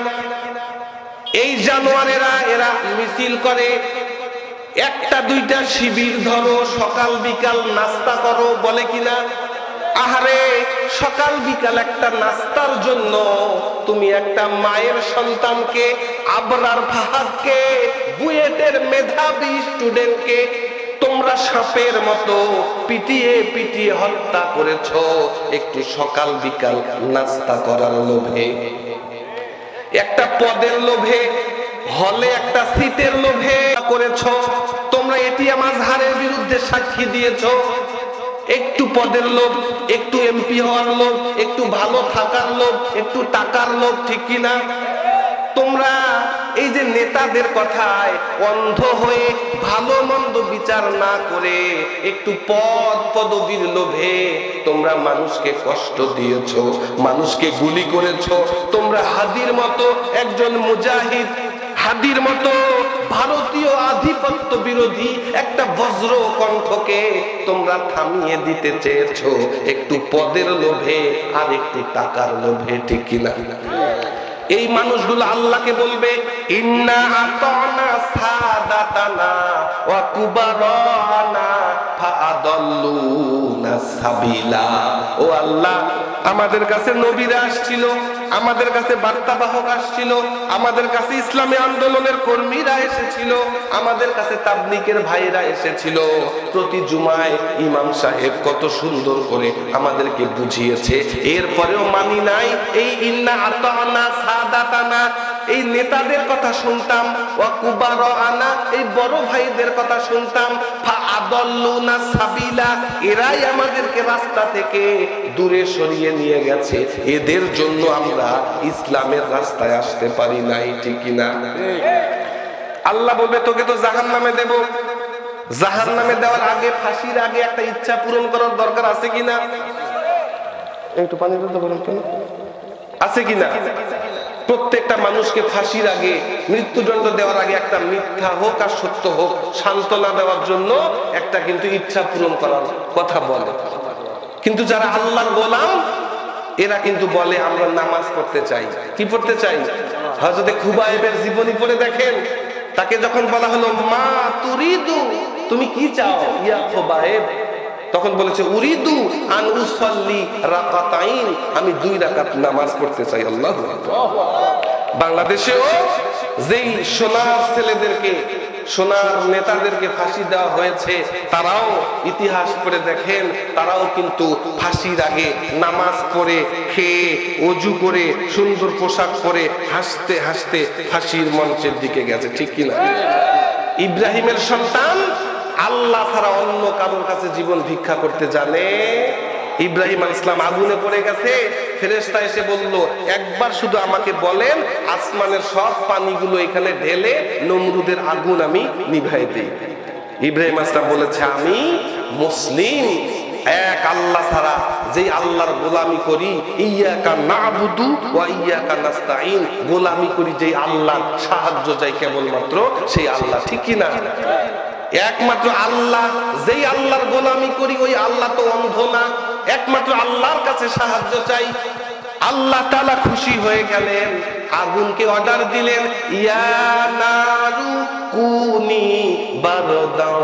এই জানোয়ারেরা এরা মিছিল করে, একটা দুইটা শিবির ধরো, সকাল বিকাল নাস্তা করো, বলে কিনা? আহারে, সকাল বিকাল একটা নাস্তার জন্য তুমি একটা মায়ের সন্তানকে, আবরার ফাহাদকে, বুয়েটের মেধাবী স্টুডেন্টকে তোমরা সাপের মতো পিটিয়ে পিটিয়ে হত্যা করেছো একটু সকাল বিকাল নাস্তা করার লোভে, একটা পদের লোভে, হলে একটা সিটের লোভে করেছো তোমরা। এটিএম আজহারের বিরুদ্ধে সাক্ষী দিয়েছো একটু পদের লোভ, একটু এমপি হওয়ার লোভ, একটু ভালো থাকার লোভ, একটু টাকার লোভ, ঠিক কিনা? তোমরা এই যে নেতাদের কথায় অন্ধ হয়ে ভালো মন্দ বিচার না করে একটু পদ পদবীর লোভে তোমরা মানুষকে কষ্ট দিয়েছো, মানুষকে গুলি করেছো। তোমরা হাদির মতো একজন মুজাহিদ, হাদির মতো ভারতীয় আধিপত্য বিরোধী একটা বজ্র কণ্ঠকে তোমরা থামিয়ে দিতে চেয়েছো একটু পদের লোভে আর একটু টাকার লোভে, ঠিক কিনা? এই মানুষগুলো আল্লাহকে বলবে ইন্না আতানা সাদাতানা ওয়া কুবারানা ফাআদাল্লুনা সাবিলা। ও আল্লাহ, আমাদের কাছে নবীরা আসছিল, আমাদের কাছে বার্তাবাহক আসছিল, আমাদের কাছে ইসলামী আন্দোলনের কর্মীরা এসেছিল, আমাদের কাছে তাবলীগের ভাইরা এসেছিল। প্রতি জুমায় ইমাম সাহেব কত সুন্দর করে আমাদেরকে বুঝিয়েছে, এরপরেও মানি নাই। এই ইন্না আতানা সাদাতানা, এই নেতাদের কথা শুনতাম, ওয়া কুবারানা, এই বড় ভাইদের কথা শুনতাম, ফাআদাল্লুনা সাবিলা, এরাই আমাদেরকে রাস্তা থেকে দূরে সরিয়ে নিয়ে গেছে, এদের জন্য আমরা ইসলামের রাস্তায় আসতে পারি নাই, ঠিক কিনা? আল্লাহ বলবে তোকে তো জাহান্নামে দেব, জাহান্নামে দেওয়ার আগে, ফাঁসির আগে একটা ইচ্ছা পূরণ করার দরকার আছে কিনা? একটু পানি দিতে বলেন কেন, আছে কিনা? প্রত্যেকটা মানুষকে ফাঁসির আগে, মৃত্যুদণ্ড দেওয়ার আগে একটা মিথ্যা হোক আর সত্য হোক সান্ত্বনা দেওয়ার জন্য একটা কিন্তু ইচ্ছা পূরণ করার কথা বলে। কিন্তু যারা আল্লাহর গোলাম এরা কিন্তু বলে আমরা নামাজ পড়তে চাই। কি পড়তে চাই? হযরতে খুবাইবের জীবনী পড়ে দেখেন, তাকে যখন বলা হলো মা তুরিদু, তুমি কি চাও ইয়া খুবাইব, তখন বলেছে উরিদু আন উসাল্লি রাকাতাইন, আমি 2 রাকাত নামাজ পড়তে চাই। আল্লাহু আকবার। বাংলাদেশেও যেই সোনার ছেলেদেরকে, সোনার নেতাদেরকে ফাঁসি দেওয়া হয়েছে, তারাও ইতিহাস পড়ে দেখেন, তারাও কিন্তু ফাঁসির আগে নামাজ পড়ে, খেয়ে, ওযু করে, সুন্দর পোশাক পরে হাসতে হাসতে ফাঁসির মঞ্চের দিকে গেছে, ঠিক কিনা? ইব্রাহিমের সন্তান আল্লাহ ছাড়া অন্য কারোর কাছে জীবন ভিক্ষা করতে জানে? ইব্রাহিম আলাইহিস সালাম আগুনে পড়ে গেছে, ফেরেশতা এসে বলল একবার শুধু আমাকে বলেন, আসমানের সব পানিগুলো এখানে ঢেলে নমরুদের আগুন আমি নিভাই দেই। ইব্রাহিম আলাইহিস সালাম বলেছে আমি মুসলিম, এক আল্লাহ ছাড়া যেই আল্লাহর গোলামি করি, ইয়্যাকা না'বুদু ওয়া ইয়্যাকা নাস্তাঈন, গোলামি করি যেই আল্লাহর সাহায্য চাই কেবলমাত্র সেই আল্লাহ, ঠিক কি না? একমাত্র আল্লাহ, যেই আল্লাহর গোলামি করি ওই আল্লাহ তো অন্ধ না, একমাত্র আল্লাহর কাছে সাহায্য চাই। আল্লাহ তাআলা খুশি হয়ে গেলেন, আগুনকে অর্ডার দিলেন ইয়া নারু কুনি বারদাও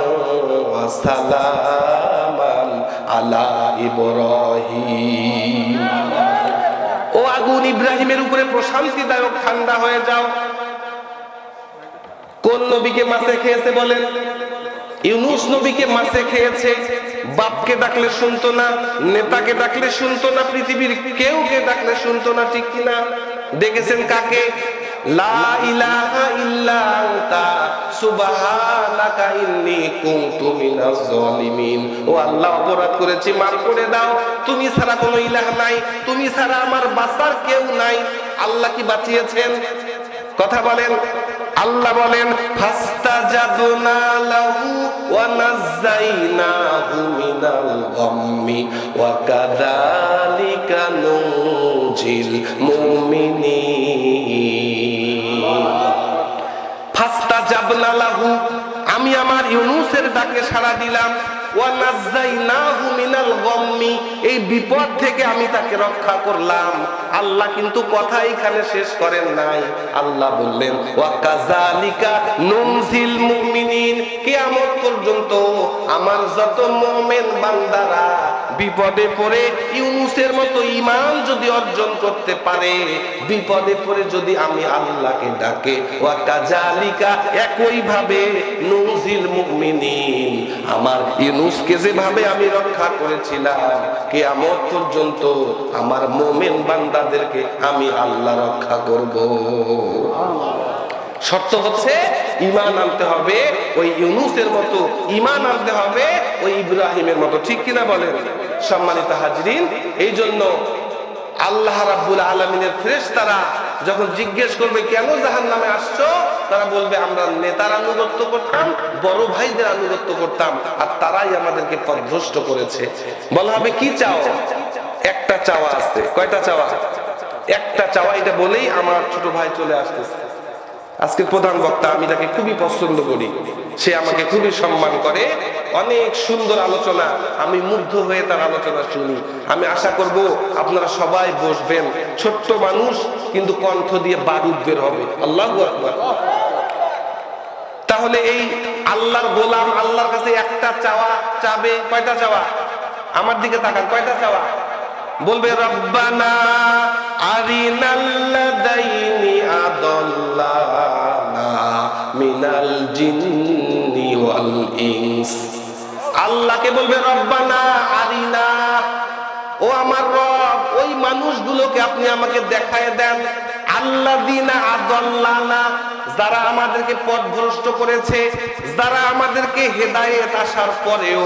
ওয়া সালামান আলা ইব্রাহিম। ও আগুন, ইব্রাহিমের উপরে প্রশান্তিদায়ক ঠান্ডা হয়ে যাও। কোন নবীকে মাছে খেয়েছে বলেন? ইউনূস নবীকে মাছে খেয়েছে। বাপকে ডাকলে শুনতো না, নেতাকে ডাকলে শুনতো না, পৃথিবীর কেউকে ডাকলে শুনতো না, ঠিক কিনা? দেখেছেন কাকে? লা ইলাহা ইল্লা আনতা সুবহানাকা ইন্নী কুনতু মিনাজ জালিমিন। ও আল্লাহ, অপরাধ করেছি, মাফ করে দাও, তুমি ছাড়া কোনো ইলাহ নাই, তুমি ছাড়া আমার বাঁচার কেউ নাই। আল্লাহ কি বাঁচিয়েছেন? কথা বলেন। আল্লাহ বলেন ফাস্তাজাবনা লাহু ওয়া নাযাইনাহু মিনাল গাম্মি ওয়া কাযালিকা নুজিল মুমিনিন। ফাস্তাজাবনা লাহু, আমি আমার ইউনূসের ডাকে সাড়া দিলাম, ওয়া নাযাইনাহু মিনাল গাম্মি, এই বিপদ থেকে আমি তাকে রক্ষা করলাম। আল্লাহ কিন্তু কথা এখানে শেষ করেন নাই, আল্লাহ বললেন ওয়া কাযালিকা নুনজিল মুমিনিন, কিয়ামত পর্যন্ত আমার যত মুমিন বান্দারা বিপদে পড়ে ইউনূসের মতো ঈমান যদি অর্জন করতে পারে, বিপদে পড়ে যদি আমি আল্লাহকে ডাকে, ওয়া কাযালিকা একই ভাবে নুনজিল মুমিনিন, আমার ইউনূসকে যেভাবে আমি রক্ষা করেছিলাম, কিয়ামত পর্যন্ত আমার মুমিন বান্দাদেরকে আমি আল্লাহ রক্ষা করব। শর্ত হচ্ছে ঈমান আনতে হবে ওই ইউনূসের মতো, ঈমান আনতে হবে ওই ইব্রাহিমের মতো, ঠিক কিনা বলেন? সম্মানিত হাজরিন, এই জন্য আল্লাহ রাব্বুল আলামিনের ফেরেশতারা যখন জিজ্ঞেস করবে কেন জাহান্নামে আসছো, তারা বলবে আমরা নেতার আনুগত্য করতাম, বড় ভাইদের আনুগত্য করতাম, আর তারাই আমাদেরকে পথভ্রষ্ট করেছে। বলা হবে কি চাও? একটা চাওয়া আছে। কয়টা চাওয়া? একটা চাওয়া। এটা বলেই আমার ছোট ভাই চলে আসতেছে, আজকের প্রধান বক্তা। আমি তাকে খুবই পছন্দ করি, সে আমাকে খুবই সম্মান করে, অনেক সুন্দর আলোচনা, আমি মুগ্ধ হয়ে তার আলোচনা শুনি। আমি আশা করব আপনারা সবাই বসবেন, ছোট্ট মানুষ কিন্তু কণ্ঠ দিয়ে বারুদ বের হবে। আল্লাহু আকবার। তাহলে এই আল্লাহর গোলাম আল্লাহর কাছে একটা চাওয়া চাবে। কয়টা চাওয়া? আমার দিকে তাকান, কয়টা চাওয়া? বলবে রব্বানা আরিনাল্লাযাইনি আদাল্লানা মিনাল জিন্নি ওয়াল ইনস। আল্লাহকে বলবে রব্বানা আরিনা, ও আমার রব, ওই মানুষগুলোকে আপনি আমাকে দেখায় দেন। আল্লাযিনা আদাল্লানা, যারা আমাদেরকে পথভ্রষ্ট করেছে, যারা আমাদেরকে হেদায়েত আসার পরেও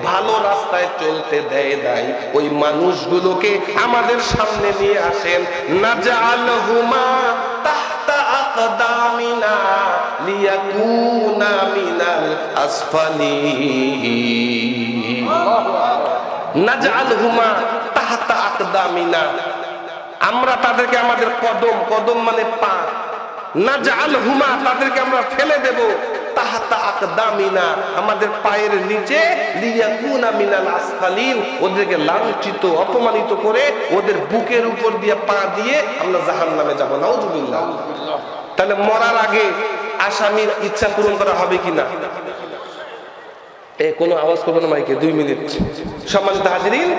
ভালো রাস্তায় চলতে দেয় নাই, ওই মানুষগুলোকে আমাদের সামনে নিয়ে আসেন। নাজআলহুমা তাহতা আকদামিনা লিয়াকুনা মিনাল আসফালিন। নাজআলহুমা তাহতা আকদামিনা, আমরা তাদেরকে আমাদের কদম, কদম মানে পা, নাজআলহুমা তাদেরকে আমরা ফেলে দেব, তাহতা আকদামিনা আমাদের পায়ের নিচে, লিয়াকুনা মিনাল আসফালিন ওদেরকে লাঞ্ছিত অপমানিত করে ওদের বুকের উপর দিয়ে পা দিয়ে আমরা জাহান্নামে যাব। নাউযুবিল্লাহ। তাহলে মরার আগে আসামির ইচ্ছা পূরণ করা হবে কিনা? কোনো আওয়াজ করবে না মাইকে, 2 মিনিট। সম্মানিত হাজিরিন,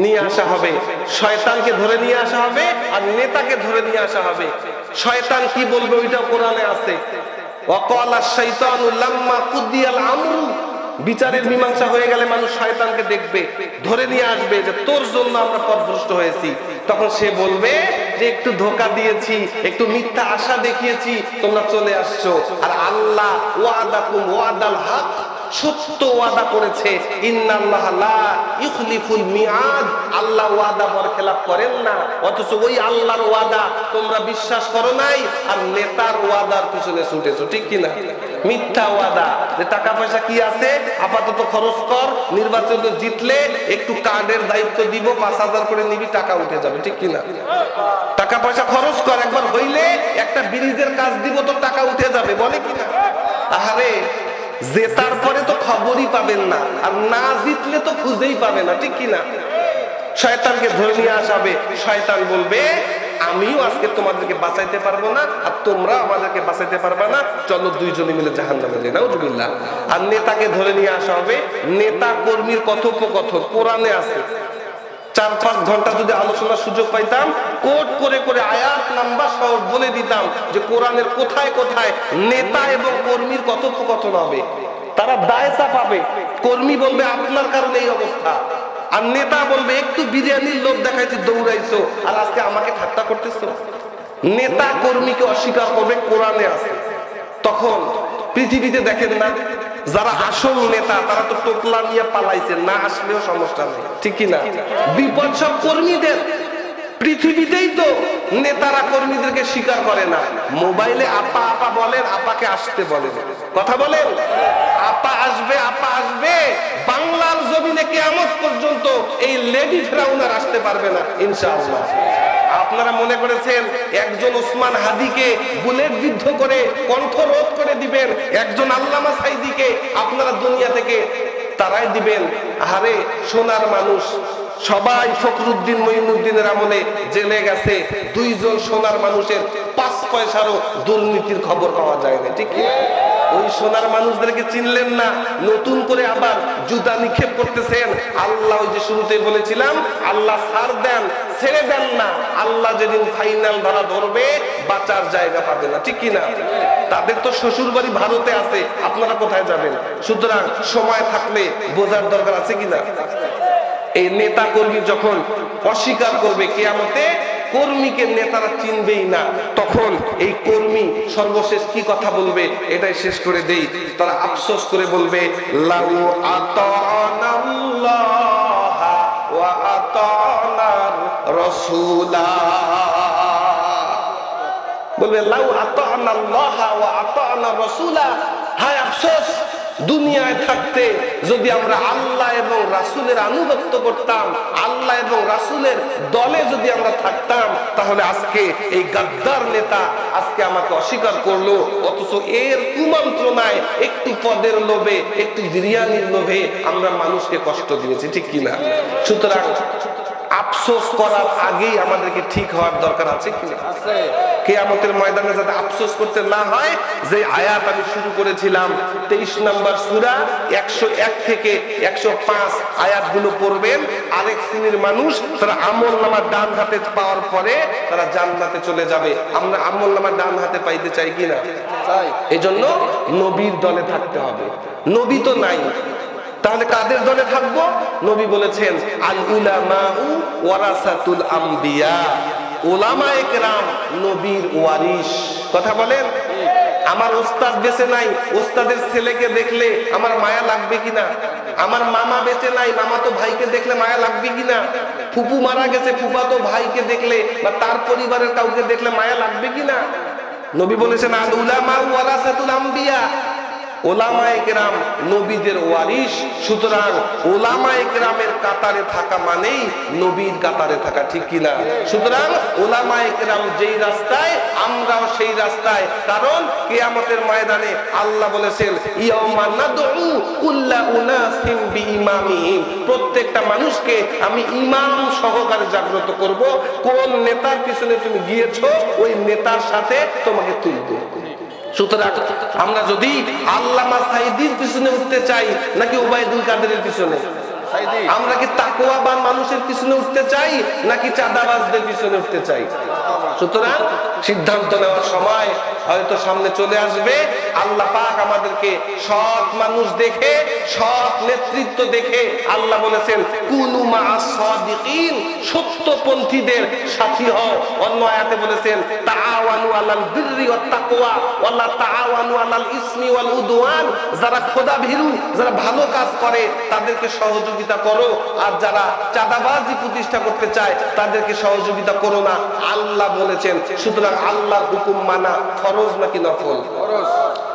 নিয়ে আসা হবে, শয়তানকে ধরে নিয়ে আসা হবে আর নেতাকে ধরে নিয়ে আসা হবে। শয়তান কি বলবে ওইটা কোরআনে আছে, ওয়াকালা শাইতানু লাম্মা কুদিয়াল আমরু, বিচারের মীমাংসা হয়ে গেলে মানুষ শয়তানকে দেখবে, ধরে নিয়ে আসবে যে তোর জন্য আমরা পথভ্রষ্ট হয়েছি। তখন সে বলবে যে একটু ধোঁকা দিয়েছি, একটু মিথ্যা আশা দেখিয়েছি, তোমরা চলে আসছো। আর আল্লাহ ওয়াদাকুম ওয়াদাল হক, সত্য ওয়াদা করেছে, ইন্নাল্লাহা লা ইখলিফুল মিআদ, আল্লাহ ওয়াদা বরখেলাপ করেন না। অথচ ওই আল্লাহর ওয়াদা তোমরা বিশ্বাস করো নাই আর নেতার ওয়াদার পিছনে ছুটেছো, ঠিক কিনা? মিথ্যা ওয়াদা, যে টাকা পয়সা কি আছে আপাতত খরচ কর, নির্বাচনে জিতলে একটু কার্ডের দায়িত্ব দিব, 5,000 করে নিবি, টাকা উঠে যাবে, ঠিক কিনা? টাকা পয়সা খরচ কর, একবার হইলে একটা ব্রিজের কাজ দিব তো টাকা উঠে যাবে, বলে কিনা? আহারে, জেতার পরে তো খবরই পাবেন না, আর না জিতলে তো খুঁজেই পাবে না, ঠিক কিনা? শয়তানকে ধরে নিয়ে আসাবে, শয়তান বলবে আমিও আজকে তোমাদেরকে বাঁচাইতে পারবো না আর তোমরা আমাদেরকে বাঁচাইতে পারবা না, চলো দুইজনে মিলে জাহান্নামে যাই। নাউযুবিল্লাহ। আর নেতাকে ধরে নিয়ে আসা হবে, নেতা কর্মীর কথোপকথন কোরআনে আছে। 4-5 ঘন্টা যদি আলোচনার সুযোগ পাইতাম, কোট করে করে আয়াত নাম্বার সহ বলে দিতাম যে কোরআনের কোথায় কোথায় নেতা এবং কর্মীর কথোপকথন হবে। তারা দায়সা পাবে, কর্মী বলবে আপনার কারণে এই অবস্থা, আর নেতা বলবে একটু বিরিয়ানির লোভ দেখাইতে দৌড়াইছো আর আজকে আমাকে ঠাট্টা করতেছো। নেতা কর্মীকে অস্বীকার করবে, কোরআনে আছে। তখন পৃথিবীতে দেখেন না, যারা আসল নেতা তারা তো টোপলা নিয়ে পালাইছে, না আসলেও সমস্যা নেই, ঠিক কিনা? বিপদ সব কর্মীদের। পৃথিবীতেই তো নেতারা কর্মীদেরকে স্বীকার করে না। মোবাইলে আপা আপা বলেন, আপাকে আসতে বলেন, কথা বলেন, আপা আসবে, আপা আসবে। বাংলার জমিনে কিয়ামত পর্যন্ত এই লেডি ফেরাউন আর আসতে পারবে না ইনশাআল্লাহ। আপনারা মনে করেছেন একজন ওসমান হাদিকে বুলেট বিদ্ধ করে কণ্ঠরোধ করে দিবেন, একজন আল্লামা সাইদিকে আপনারা দুনিয়া থেকে তারাই দিবেন? আরে সোনার মানুষ সবাই ফখরুদ্দিন মঈনুদ্দিনের আমলে জেলে গেছে, দুইজন সোনার মানুষের 5 পয়সারও দুর্নীতির খবর পাওয়া যায় না, ঠিক কি? ওই সোনার মানুষদেরকে চিনলেন না, নতুন করে আবার জুতা নিক্ষেপ করতেছেন। আল্লাহ ওই যে শুরুতেই বলেছিলাম, আল্লাহ ছাড় দেন, ছেড়ে দেন না। আল্লাহ যেদিন ফাইনাল ধরা ধরবে বাঁচার জায়গা পাবে না, ঠিক কি না? তাদের তো শ্বশুর বাড়ি ভারতে আছে, আপনারা কোথায় যাবেন? সুতরাং সময় থাকলে বোঝার দরকার আছে কিনা। এই নেতা কর্মী যখন অস্বীকার করবে, কিয়ামতে কর্মীকে নেতারা চিনবেই না, তখন এই কর্মী সর্বশেষ কি কথা বলবে এটাই শেষ করে দেই। তারা আফসোস করে বলবে, লাউ আতানাল্লাহা ওয়া আতানার রাসূলা, বলবে লাউ আতানাল্লাহা ওয়া আতানার রাসূলা, হায় আফসোস, দুনিয়ায় থাকতে যদি আমরা আল্লাহ এবং রাসূলের আনুগত্য করতাম, আল্লাহ এবং রাসূলের দলে যদি আমরা থাকতাম, তাহলে আজকে এই গাদ্দার নেতা আজকে আমাকে অস্বীকার করলো, অথচ এর কুমন্ত্রণায় একটু পদের লোভে, একটু বিরিয়ানির লোভে আমরা মানুষকে কষ্ট দিয়েছি, ঠিক কিনা? সুতরাং আফসোস করার আগেই আমাদেরকে ঠিক হওয়ার দরকার আছে কিনা? কিয়ামতের ময়দানে যাতে আফসোস করতে না হয়, যে আয়াত আমি শুরু করেছিলাম 23 নম্বর সূরা 101 থেকে 105 আয়াতগুলো পড়বেন। আরেক শ্রেণীর মানুষ তারা আমলনামা ডান হাতে পাওয়ার পরে তারা জান্নাতে চলে যাবে। আমরা আমলনামা ডান হাতে পাইতে চাই কিনা? এজন্য নবীর দলে থাকতে হবে। নবী তো নাই, তাহলে কাদের দলে থাকবো? নবী বলেছেন, আল উলামাউ ওয়ারাসাতুল আম্বিয়া, উলামায়ে কেরাম নবীর ওয়ারিস। কথা বলেন। আমার ওস্তাদ বেঁচে নাই, ওস্তাদের ছেলেকে দেখলে আমার মায়া লাগবে কিনা? আমার মামা বেঁচে নাই, মামাতো ভাইকে দেখলে মায়া লাগবে কিনা? ফুপু মারা গেছে, ফুফাতো ভাইকে দেখলে বা তার পরিবারের কাউকে দেখলে মায়া লাগবে কিনা? নবী বলেছেন, আল উলামাউ ওয়ারাসাতুল আম্বিয়া, ওলামায়ে কেরাম নবীদের ওয়ারিস। সুতরাং ওলামায়ে কেরামের কাতারে থাকা মানেই নবীর কাতারে থাকা, ঠিক কিনা? সুতরাং ওলামায়ে কেরাম যেই রাস্তায়, আমরাও সেই রাস্তায়। কারণ কিয়ামতের ময়দানে আল্লাহ বলেছেন, ইয়াউমা নাদউ কুল্লা উনাসিম বিইমামিহিম, প্রত্যেকটা মানুষকে আমি ইমাম সহকারে জাগ্রত করব। কোন নেতার পিছনে তুমি গিয়েছো, ওই নেতার সাথে তোমাকে তুলব। সুতরাং আমরা যদি আল্লামা সাইদির পিছনে উঠতে চাই নাকি ওবায়দুল কাদেরের পিছনে? আমরা কি তাকওয়াবান মানুষের পিছনে উঠতে চাই নাকি চাঁদাবাজদের পিছনে উঠতে চাই? সুতরাং সিদ্ধান্ত নেওয়ার সময় হয়তো সামনে চলে আসবে। আল্লাহ পাক আমাদেরকে সৎ মানুষ দেখে, সৎ নেতৃত্ব দেখে আল্লাহ বলেছেন, কুনু মা'আস সাদিকিন, সত্যপন্থীদের সাথী হও। অন্য আয়াতে বলেছেন, তাআওয়ানু আলাল বিররি ওয়াত তাকওয়া ওয়া লা তাআওয়ানু আলাল ইসমি ওয়াল উদওয়ান, যারা খোদাভীরু, যারা ভালো কাজ করে তাদেরকে সহযোগিতা করো, আর যারা চাঁদাবাজি প্রতিষ্ঠা করতে চায় তাদেরকে সহযোগিতা করো না, আল্লাহ বলেছেন। সুতরাং আল্লাহর হুকুম মানা ফরজ নাকি নফল?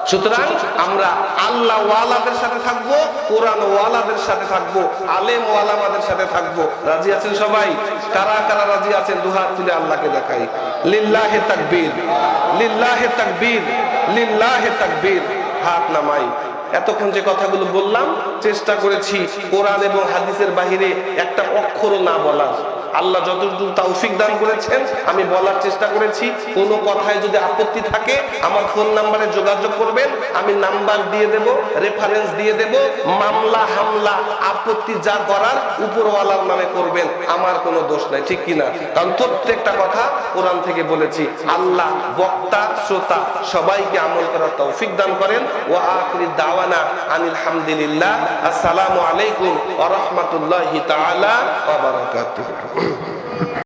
সুতরাং আমরা আল্লাহ ওয়ালাদের সাথে থাকবো, কোরআন ওয়ালাদের সাথে থাকবো, আলেম ওয়ালামাদের সাথে থাকবো। রাজি আছেন সবাই? কারা কারা রাজি আছেন দুহাত তুলে আল্লাহকে দেখাই। লিল্লাহে তাকবীর, লিল্লাহে তাকবীর, লিল্লাহে তাকবীর। হাত নামাই। এতক্ষণ যে কথাগুলো বললাম, চেষ্টা করেছি কোরআন এবং হাদিসের বাহিরে একটা অক্ষরও না বলার। আল্লাহ যতটুকু তৌফিক দান করেছেন আমি বলার চেষ্টা করেছি। কোনো কথায় যদি আপত্তি থাকে আমার ফোন নাম্বারে যোগাযোগ করবেন, আমি নাম্বার দিয়ে দেব, রেফারেন্স দিয়ে দেব। মামলা হামলা আপত্তি যা করার উপরওয়ালার নামে করবেন, আমার কোনো দোষ নাই, ঠিক কিনা? কারণ প্রত্যেকটা কথা কোরআন থেকে বলেছি। আল্লাহ বক্তা শ্রোতা সবাইকে আমল করার তৌফিক দান করেন। ওয়া আখিরি দাওয়ানা আনিল হামদুলিল্লাহ। আসসালামু আলাইকুম ওয়া রাহমাতুল্লাহি তাআলা ওয়া বারাকাতুহু।